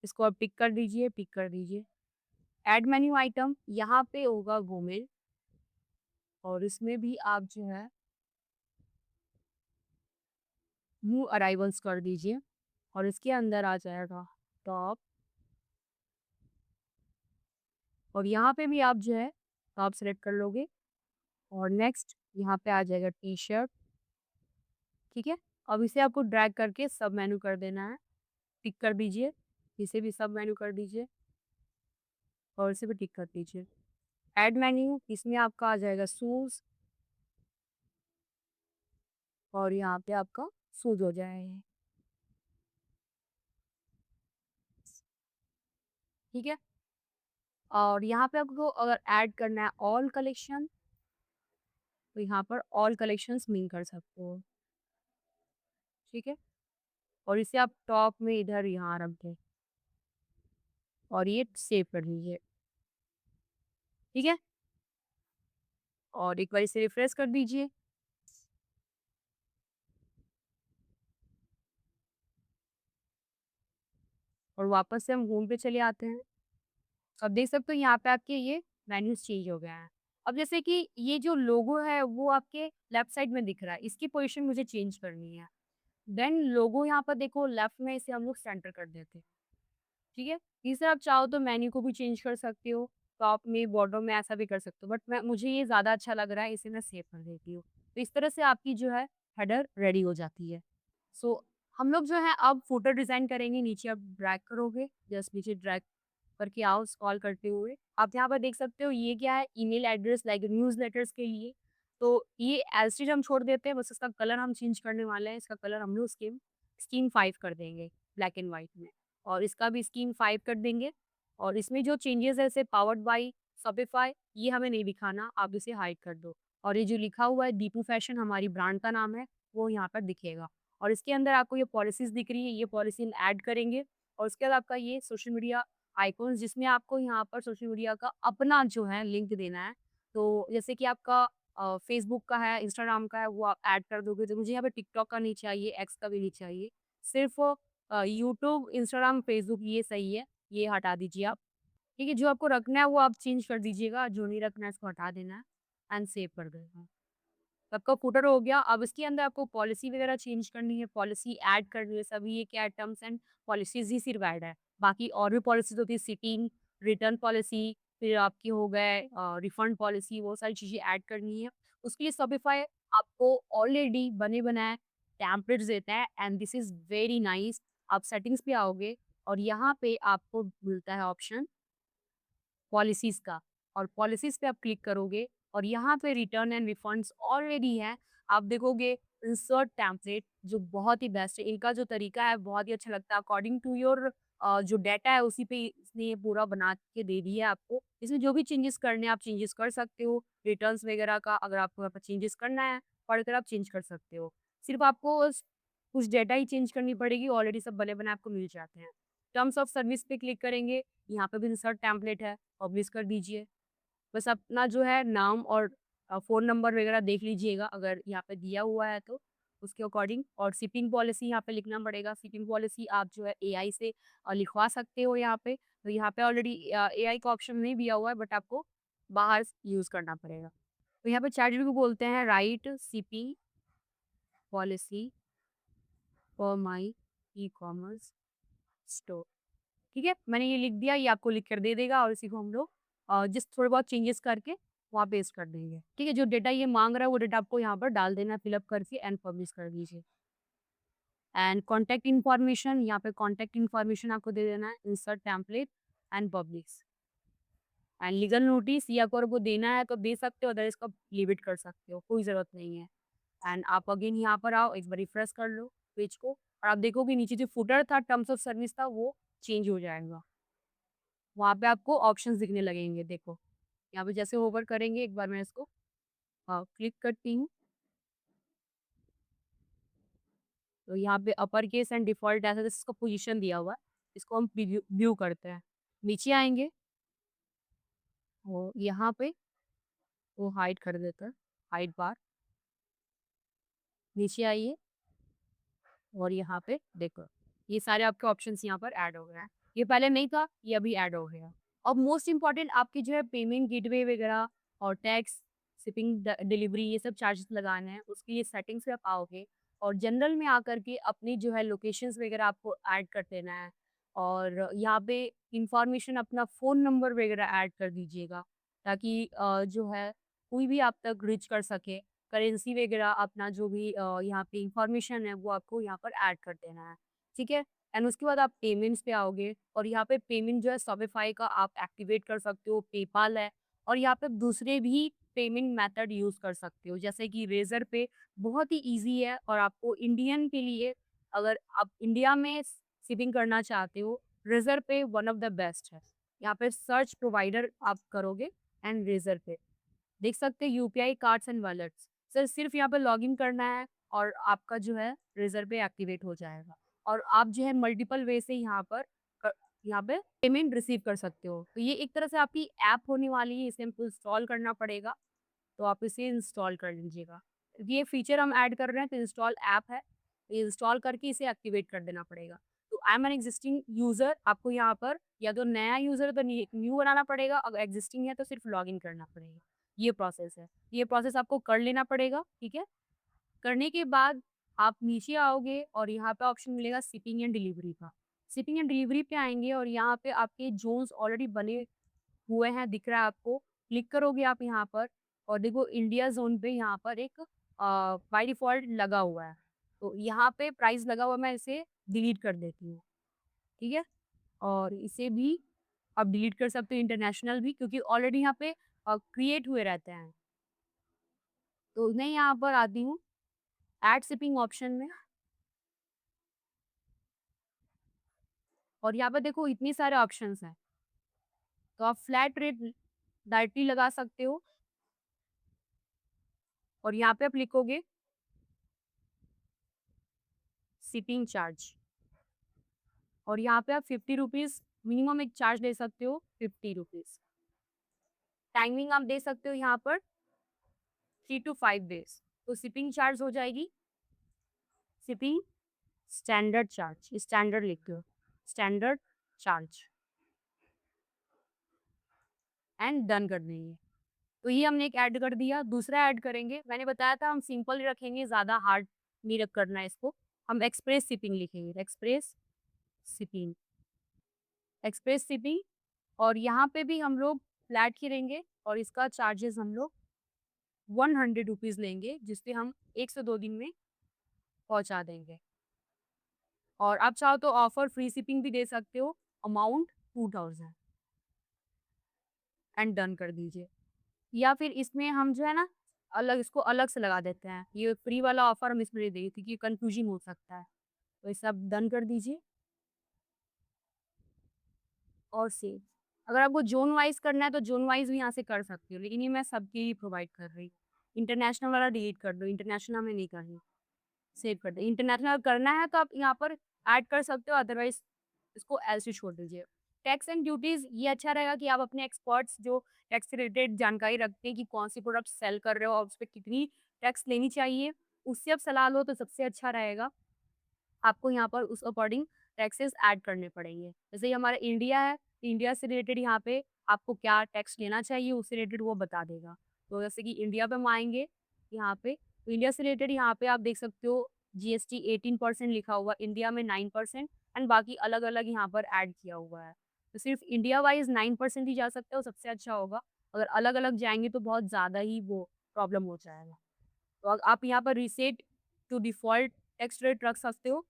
इसको आप टिक कर दीजिए, टिक कर दीजिए। ऐड मेन्यू आइटम यहाँ पे होगा वूमेन और इसमें भी आप जो है न्यू अराइवल्स कर दीजिए और इसके अंदर आ जाएगा टॉप और यहाँ पे भी आप जो है टॉप सेलेक्ट कर लोगे और नेक्स्ट यहाँ पे आ जाएगा टी-शर्ट, ठीक है? अब इसे आपको ड्रैग करके सब मेन्यू कर देना है, टिक कर दीजिए, इसे भी सब मेन्यू कर दीजिए और इसे भी टिक कर दीजिए। ऐड मेन्यू इसमें आपका आ जाएगा शूज़ और यहाँ पे आपका शूज़ हो जाएगा, ठीक है? और यहाँ पे आपको अगर ऐड करना है ऑल कलेक्शन, तो यहाँ पर ऑल कलेक्शंस में कर सकते हो, ठीक है? और इसे आप टॉप में इधर यहाँ रख दें और ये सेव कर लीजिए, ठीक है? और एक बार इसे रिफ्रेश कर दीजिए और वापस से हम होम पे चले आते हैं। अब देख सकते हो यहाँ पे आपके ये मेन्यूज़ चेंज हो गया है। अब जैसे कि ये जो लोगो है वो आपके लेफ्ट साइड में दिख रहा है, इसकी पोज़ीशन मुझे चेंज करनी है। देन लोगो यहाँ पर देखो लेफ्ट में इसे हम लोग सेंटर कर देते हैं। ठीक है? तीसरा आप चाहो तो मेन्यू को भी चेंज कर सकते हो, टॉप में, बॉटम में ऐसा भी कर सकते हो, बट मैं मुझे ये ज़्यादा अच्छा लग रहा है, इसे मैं सेव कर देती हूँ। तो इस तरह से आपकी जो है हेडर रेडी हो जाती है। सो हम लोग जो है अब फुटर डिज़ाइन करेंगे, नीचे आप ड्रैग करोगे, जस्ट नीचे ड्रैग करके आओ स्क्रॉल करते हुए। आप यहाँ पर देख सकते हो ये क्या है ईमेल एड्रेस लाइक न्यूज़लेटर्स के लिए। तो ये एज़ इट इज़ हम छोड़ देते हैं, बस इसका कलर हम चेंज करने वाले हैं। इसका कलर हम लोग स्कीम 5 कर देंगे, ब्लैक एंड व्हाइट में और इसका भी स्कीम 5 कर देंगे और इसमें जो चेंजेस है जैसे पावर्ड बाय शॉपिफाई ये हमें नहीं दिखाना, आप इसे हाइड कर दो और ये जो लिखा हुआ है दीपू फैशन हमारी ब्रांड का नाम है, वो यहाँ पर दिखेगा और इसके अंदर आपको ये पॉलिसीज़ दिख रही है, ये पॉलिसी हम ऐड करेंगे और उसके बाद आपका ये सोशल मीडिया आइकॉन्स जिसमें आपको यहाँ पर सोशल मीडिया का अपना जो है लिंक देना है। तो जैसे कि आपका फ़ेसबुक का है, इंस्टाग्राम का है वो आप ऐड कर दोगे तो मुझे यहाँ पे टिकटॉक का नहीं चाहिए, एक्स का भी नहीं चाहिए। सिर्फ़ यूट्यूब, इंस्टाग्राम, फ़ेसबुक ये सही है, ये हटा दीजिए आप। ठीक है, जो आपको रखना है वो आप चेंज कर दीजिएगा, जो नहीं रखना है इसको हटा देना है एंड सेव कर देना। तो आपका फुटर हो गया, अब इसके अंदर आपको पॉलिसी वगैरह चेंज करनी है, पॉलिसी ऐड करनी है, सभी ये क्या टर्म्स एंड पॉलिसीज़ ही सिर्फ ऐड है। बाकी और भी पॉलिसीज़ होती है सिटिंग, रिटर्न पॉलिसी, फिर आपकी हो गए रिफंड पॉलिसी, वो सारी चीज़ें ऐड करनी है। उसके लिए शॉपिफ़ाई आपको ऑलरेडी बने-बनाए टेम्पलेट्स देता है and this is very nice. आप सेटिंग्स पे आओगे और यहाँ पे आपको मिलता है ऑप्शन पॉलिसीज़ का और पॉलिसीज़ पे आप क्लिक करोगे और यहाँ पे रिटर्न एंड रिफंड्स ऑलरेडी है। आप देखोगे इंसर्ट टेम्पलेट जो बहुत ही बेस्ट है। इनका जो तरीका है बहुत ही अच्छा लगता है अकॉर्डिंग टू योर जो डाटा है उसी पे इसने ये पूरा बना के दे दिया है आपको। इसमें जो भी चेंजेस करने हैं आप चेंजेस कर सकते हो। रिटर्न्स वगैरह का अगर आपको यहाँ पे चेंजेस करना है, पढ़कर आप चेंज कर सकते हो। सिर्फ आपको बस कुछ डाटा ही चेंज करनी पड़ेगी, ऑलरेडी सब बने-बनाए आपको मिल जाते हैं। टर्म्स ऑफ सर्विस पे क्लिक करेंगे, यहाँ पे भी इंसर्ट टेम्पलेट है। पब्लिश कर दीजिए। बस अपना जो है नाम और फ़ोन नंबर वगैरह देख लीजिएगा अगर यहाँ पे दिया हुआ है तो, उसके अकॉर्डिंग और शिपिंग पॉलिसी यहाँ पे लिखना पड़ेगा। शिपिंग पॉलिसी आप जो है एआई से लिखवा सकते हो यहाँ पे। तो यहाँ पे ऑलरेडी एआई का ऑप्शन नहीं दिया हुआ है बट आपको बाहर यूज़ करना पड़ेगा। तो यहाँ पे चैटजीपीटी को बोलते हैं write shipping policy for my e-commerce store. ठीक है? मैंने ये लिख दिया, ये आपको लिख कर दे देगा और इसी को हम लोग जस्ट थोड़े बहुत चेंजेस करके वहाँ पेस्ट कर देंगे। ठीक है? जो डेटा ये माँग रहा है, वो डेटा आपको यहाँ पर डाल देना है फिलअप करके एंड पब्लिश कर दीजिए। एंड कॉन्टैक्ट इन्फॉर्मेशन, यहाँ पे कॉन्टैक्ट इन्फॉर्मेशन आपको दे देना है, insert template and publish. And legal notice ये अगर आपको देना है तो दे सकते हो, अदरवाइज़ इसको लीव इट कर सकते हो, कोई ज़रूरत नहीं है। एंड आप अगेन यहाँ पर आओ, एक बार रिफ्रेश कर लो पेज को और आप देखोगे नीचे जो फुटर था, टर्म्स ऑफ सर्विस था, वो चेंज हो जाएगा। वहाँ पे आपको ऑप्शंस दिखने लगेंगे देखो। यहाँ पे जैसे होवर करेंगे एक बार मैं इसको क्लिक करती हूँ, तो यहाँ पे अपर केस एंड डिफ़ॉल्ट ऐसा इसका पोज़ीशन दिया हुआ है। इसको हम प्रीव्यू व्यू करते हैं। नीचे आएँगे, वो यहाँ पे वो हाइड कर देता है, हाइड बार। नीचे आइए और यहाँ पे देखो, ये सारे आपके ऑप्शंस यहाँ पर ऐड हो गए हैं। ये पहले नहीं था, ये अभी ऐड हो गया। अब मोस्ट इम्पोर्टेंट आपकी जो है पेमेंट गेटवे वगैरह और टैक्स, शिपिंग डिलीवरी ये सब चार्जेस लगाने हैं, उसके लिए सेटिंग्स पे आप आओगे और जनरल में आकर के अपनी जो है लोकेशंस वगैरह आपको ऐड कर देना है और यहाँ पे इंफॉर्मेशन अपना फ़ोन नंबर वगैरह ऐड कर दीजिएगा ताकि जो है कोई भी आप तक रीच कर सके। करेंसी वगैरह अपना जो भी यहाँ पे इंफॉर्मेशन है वो आपको यहाँ पर ऐड कर देना है, ठीक है? एंड उसके बाद आप पेमेंट्स पे आओगे और यहाँ पे पेमेंट जो है शॉपिफाई का आप एक्टिवेट कर सकते हो, पेपाल है और यहाँ पे दूसरे भी पेमेंट मेथड यूज़ कर सकते हो जैसे कि रेज़र पे बहुत ही ईज़ी है और आपको इंडियन के लिए अगर आप इंडिया में शिपिंग करना चाहते हो, रेज़र पे वन ऑफ द बेस्ट है। यहाँ पे सर्च प्रोवाइडर आप करोगे एंड रेज़र पे देख सकते हैं UPI cards and wallets. Sir सिर्फ यहाँ पे लॉगिन करना है और आपका जो है रेज़र पे एक्टिवेट हो जाएगा और आप जो है मल्टीपल वे से यहाँ पे पेमेंट रिसीव कर सकते हो। तो ये एक तरह से आपकी ऐप होने वाली है, इसे हमको इंस्टॉल करना पड़ेगा, तो आप इसे इंस्टॉल कर लीजिएगा। ये फीचर हम ऐड कर रहे हैं तो इंस्टॉल ऐप है, ये इंस्टॉल करके इसे एक्टिवेट कर देना पड़ेगा। तो I am an existing user, आपको यहाँ पर या तो नया यूज़र है तो न्यू बनाना पड़ेगा, अगर एक्जिस्टिंग है तो सिर्फ लॉगिन करना पड़ेगा। ये प्रोसेस है। ये प्रोसेस आपको कर लेना पड़ेगा, ठीक है? करने के बाद आप नीचे आओगे और यहाँ पे ऑप्शन मिलेगा शिपिंग एंड डिलीवरी का। शिपिंग एंड डिलीवरी पे आएँगे और यहाँ पे आपके ज़ोन्स ऑलरेडी बने हुए हैं, दिख रहा है आपको। क्लिक करोगे आप यहाँ पर और देखो इंडिया ज़ोन पे यहाँ पर एक बाय डिफ़ॉल्ट लगा हुआ है। तो यहाँ पे प्राइस लगा हुआ है, मैं इसे डिलीट कर देती हूँ, ठीक है? और इसे भी आप डिलीट कर सकते हो इंटरनेशनल भी क्योंकि ऑलरेडी यहाँ पे क्रिएट हुए रहते हैं। तो मैं यहाँ पर आती हूँ ऐड शिपिंग ऑप्शन में और यहाँ पे देखो इतने सारे ऑप्शंस हैं। तो आप फ्लैट रेट डायरेक्टली लगा सकते हो और यहाँ पे आप लिखोगे शिपिंग चार्ज। और यहाँ पे आप 50 रुपीज़ मिनिमम एक चार्ज दे सकते हो, 50 रुपीज़। टाइमिंग आप दे सकते हो यहाँ पर 3 टू 5 डेज़। तो शिपिंग चार्ज हो जाएगी, शिपिंग स्टैंडर्ड चार्ज, स्टैंडर्ड लिख लो, स्टैंडर्ड चार्ज एंड डन कर देंगे। तो ये हमने एक ऐड कर दिया, दूसरा ऐड करेंगे, मैंने बताया था हम सिंपल रखेंगे, ज़्यादा हार्ड नहीं रख करना है इसको। हम एक्सप्रेस शिपिंग लिखेंगे, एक्सप्रेस शिपिंग, एक्सप्रेस शिपिंग और यहाँ पे भी हम लोग फ्लैट ही रहेंगे और इसका चार्जेस हम लोग 100 रुपीज़ लेंगे, जिससे हम 1 से 2 दिन में पहुँचा देंगे। और आप चाहो तो ऑफर फ्री शिपिंग भी दे सकते हो, अमाउंट 2000 एंड डन कर दीजिए। या फिर इसमें हम जो है ना, अलग इसको अलग से लगा देते हैं। ये फ्री वाला ऑफर हम इसमें दे देंगे क्योंकि कन्फ्यूजन हो सकता है। तो ये सब डन कर दीजिए और सेव। अगर आपको ज़ोन वाइज़ करना है तो ज़ोन वाइज़ भी यहाँ से कर सकती हो, लेकिन ये मैं सबके लिए प्रोवाइड कर रही हूँ। इंटरनेशनल वाला डिलीट कर दो, इंटरनेशनल हमें नहीं करनी। सेव कर दें। इंटरनेशनल करना है तो आप यहाँ पर ऐड कर सकते हो, अदरवाइज़ इसको ऐसे छोड़ दीजिए। टैक्स एंड ड्यूटीज़ ये अच्छा रहेगा कि आप अपने एक्सपर्ट्स जो टैक्स से रिलेटेड जानकारी रखते हैं कि कौन सी प्रोडक्ट सेल कर रहे हो और उस पे कितनी टैक्स लेनी चाहिए, उससे आप सलाह लो तो सबसे अच्छा रहेगा। आपको यहाँ पर उस अकॉर्डिंग टैक्सेस ऐड करने पड़ेंगे। जैसे ये हमारा इंडिया है, इंडिया से रिलेटेड यहाँ पे आपको क्या टैक्स लेना चाहिए उससे रिलेटेड वो बता देगा। तो जैसे कि इंडिया पे हम आएँगे यहाँ पे, तो इंडिया से रिलेटेड यहाँ पे आप देख सकते हो जीएसटी 18% लिखा हुआ, इंडिया में 9% एंड बाकी अलग-अलग यहाँ पर ऐड किया हुआ है। तो सिर्फ इंडिया वाइज़ 9% ही जा सकते हो, सबसे अच्छा होगा। अगर अलग-अलग जाएँगे तो बहुत ज़्यादा ही वो प्रॉब्लम हो जाएगा। तो आप यहाँ पर reset to default tax rate रख सकते हो।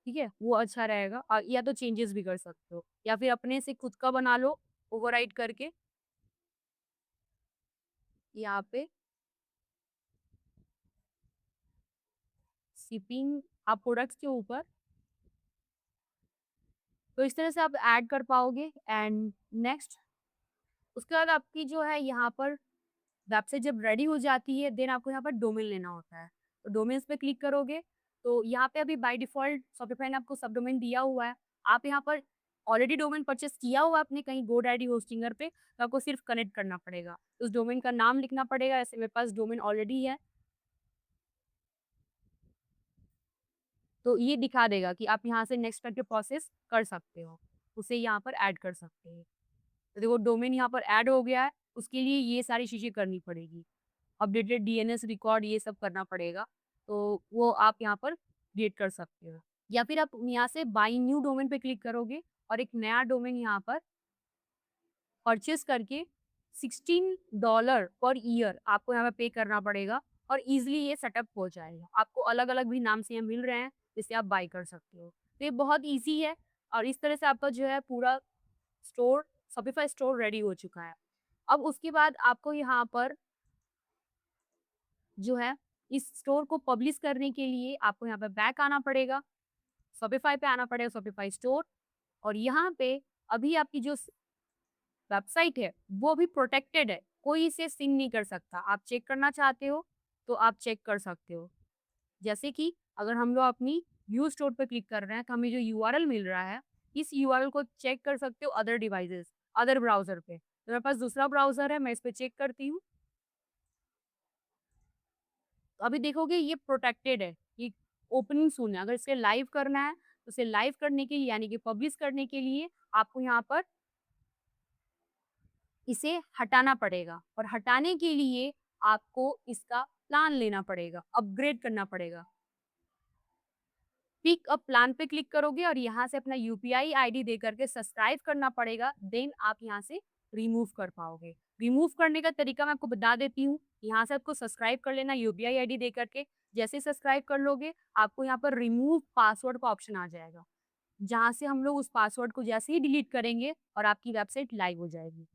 ठीक है? वो अच्छा रहेगा या तो चेंजेस भी कर सकते हो या फिर अपने से खुद का बना लो ओवरराइड करके यहाँ पे शिपिंग आप प्रोडक्ट्स के ऊपर, तो इस तरह से आप ऐड कर पाओगे एंड नेक्स्ट उसके बाद आपकी जो है यहाँ पर वेबसाइट जब रेडी हो जाती है देन आपको यहाँ पर डोमेन लेना होता है। तो डोमेन्स पे क्लिक करोगे तो यहाँ पे अभी बाय डिफ़ॉल्ट शॉपिफ़ाई ने आपको सब डोमेन दिया हुआ है। आप यहाँ पर ऑलरेडी डोमेन परचेज़ किया हुआ है आपने कहीं गोडैडी होस्टिंगर पे, तो आपको सिर्फ़ कनेक्ट करना पड़ेगा। उस डोमेन का नाम लिखना पड़ेगा, ऐसे मेरे पास डोमेन ऑलरेडी है, तो ये दिखा देगा कि आप यहाँ से नेक्स्ट करके प्रोसेस कर सकते हो। उसे यहाँ पर ऐड कर सकते हैं। तो देखो डोमेन यहाँ पर ऐड हो गया है, उसके लिए ये सारी चीज़ें करनी पड़ेगी। अपडेटेड डीएनएस रिकॉर्ड ये सब करना पड़ेगा, तो वो आप यहाँ पर क्रिएट कर सकते हो। या फिर आप यहाँ से बाय न्यू डोमेन पे क्लिक करोगे और एक नया डोमेन यहाँ पर परचेज़ करके $16 पर ईयर आपको यहाँ पे पे करना पड़ेगा और ईज़िली ये सेटअप हो जाएगा। आपको अलग-अलग भी नाम से यहाँ मिल रहे हैं, जिससे आप बाय कर सकते हो। तो ये बहुत ईज़ी है और इस तरह से आपका जो है पूरा स्टोर शॉपिफ़ाई स्टोर रेडी हो चुका है। अब उसके बाद आपको यहाँ पर जो है इस स्टोर को पब्लिश करने के लिए आपको यहाँ पे बैक आना पड़ेगा, शॉपिफ़ाई पे आना पड़ेगा, शॉपिफ़ाई स्टोर और यहाँ पे अभी आपकी जो वेबसाइट है, वो भी प्रोटेक्टेड है, कोई इसे सिन नहीं कर सकता। आप चेक करना चाहते हो, तो आप चेक कर सकते हो। जैसे कि अगर हम लोग अपनी व्यू स्टोर पे क्लिक कर रहे हैं, तो हमें जो यूआरएल मिल रहा है, इस यूआरएल को चेक कर सकते हो अदर डिवाइसेज़, अदर ब्राउज़र पे। तो मेरे पास दूसरा ब्राउज़र है, मैं इस पे चेक करती हूँ। तो अभी देखोगे ये प्रोटेक्टेड है, ये ओपनिंग सून है। अगर इसे लाइव करना है, तो इसे लाइव करने के लिए यानी कि पब्लिश करने के लिए आपको यहाँ पर इसे हटाना पड़ेगा और हटाने के लिए आपको इसका प्लान लेना पड़ेगा, अपग्रेड करना पड़ेगा। पिक अ प्लान पे क्लिक करोगे और यहाँ से अपना यूपीआई आईडी दे करके सब्सक्राइब करना पड़ेगा, देन आप यहाँ से रिमूव कर पाओगे। रिमूव करने का तरीका मैं आपको बता देती हूँ। यहाँ से आपको सब्सक्राइब कर लेना यूपीआई आईडी दे करके। जैसे ही सब्सक्राइब कर लोगे, आपको यहाँ पर रिमूव पासवर्ड का ऑप्शन आ जाएगा, जहाँ से हम लोग उस पासवर्ड को जैसे ही डिलीट करेंगे और आपकी वेबसाइट लाइव हो जाएगी।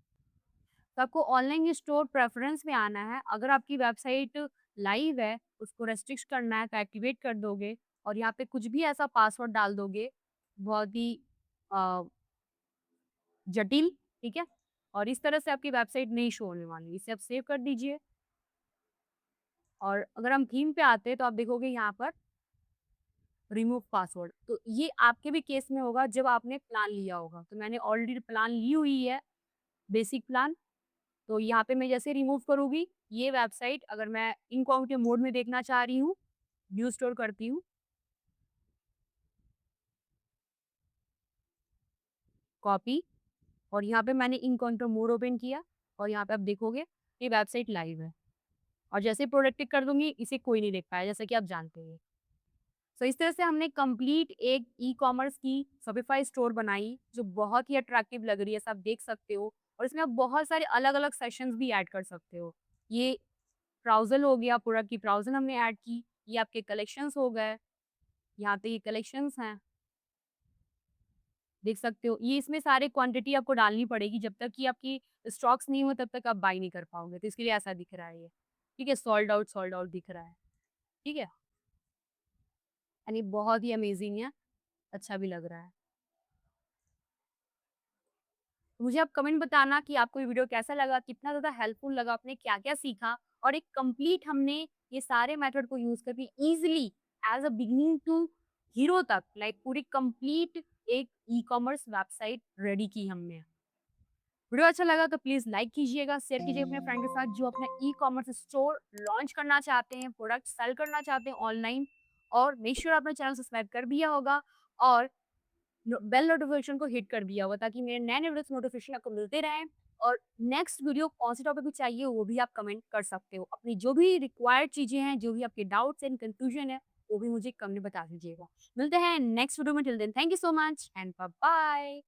तो आपको ऑनलाइन स्टोर प्रेफ़रेंस में आना है। अगर आपकी वेबसाइट लाइव है, उसको रेस्ट्रिक्ट करना है तो एक्टिवेट कर दोगे और यहाँ पे कुछ भी ऐसा पासवर्ड डाल दोगे, बहुत ही अ, जटिल, ठीक है? और इस तरह से आपकी वेबसाइट नहीं शो होने वाली। इसे आप सेव कर दीजिए और अगर हम थीम पे आते हैं तो आप देखोगे यहाँ पर रिमूव पासवर्ड। तो ये आपके भी केस में होगा जब आपने प्लान लिया होगा। तो मैंने ऑलरेडी प्लान ली हुई है, बेसिक प्लान। तो यहाँ पे मैं जैसे रिमूव करूँगी, ये वेबसाइट अगर मैं इनकॉग्निटो मोड में देखना चाह रही हूँ, व्यू स्टोर करती हूँ, कॉपी, और यहाँ पे मैंने इनकॉग्निटो मोड ओपन किया और यहाँ पे आप देखोगे ये वेबसाइट लाइव है। और जैसे प्रोडक्ट टिक कर दूँगी, इसे कोई नहीं देख पाया, जैसा कि आप जानते हैं। सो इस तरह से हमने कंप्लीट एक ई-कॉमर्स की शॉपिफाई स्टोर बनाई, जो बहुत ही अट्रैक्टिव लग रही है, सब देख सकते हो। और इसमें आप बहुत सारे अलग-अलग सेशंस भी ऐड कर सकते हो। ये ब्राउज़ल हो गया, प्रोडक्ट की ब्राउज़ल हमने ऐड की, ये आपके कलेक्शंस हो गए, यहाँ पे ये कलेक्शंस हैं, देख सकते हो। ये इसमें सारे क्वांटिटी आपको डालनी पड़ेगी, जब तक कि आपकी स्टॉक्स नहीं हो तब तक आप बाय नहीं कर पाओगे, तो इसके लिए ऐसा दिख रहा है ये। ठीक है, सोल्ड आउट दिख रहा है, ठीक है? यानी बहुत ही अमेज़िंग है, अच्छा भी लग रहा है। मुझे आप कमेंट बताना कि आपको ये वीडियो कैसा लगा, कितना ज़्यादा हेल्पफुल लगा, आपने क्या-क्या सीखा और एक कंप्लीट हमने ये सारे मेथड को यूज़ करके easily as a beginning to hero तक लाइक पूरी कंप्लीट एक ई-कॉमर्स वेबसाइट रेडी की हमने। वीडियो अच्छा लगा तो प्लीज़ लाइक कीजिएगा, शेयर कीजिए अपने फ्रेंड के साथ जो अपना ई-कॉमर्स स्टोर लॉन्च करना चाहते हैं, प्रोडक्ट सेल करना चाहते हैं ऑनलाइन, और मेक श्योर आपने चैनल सब्सक्राइब कर दिया होगा और बेल नोटिफिकेशन को हिट कर दिया होगा ताकि मेरे नए नए वीडियोस नोटिफिकेशन आपको मिलते रहें। और नेक्स्ट वीडियो कौन से टॉपिक पे चाहिए वो भी आप कमेंट कर सकते हो। अपनी जो भी रिक्वायर्ड चीज़ें हैं, जो भी आपके डाउट्स एंड कंफ्यूजन है, वो भी मुझे कमेंट में बता दीजिएगा। मिलते हैं नेक्स्ट वीडियो में, till then thank you so much and bye bye.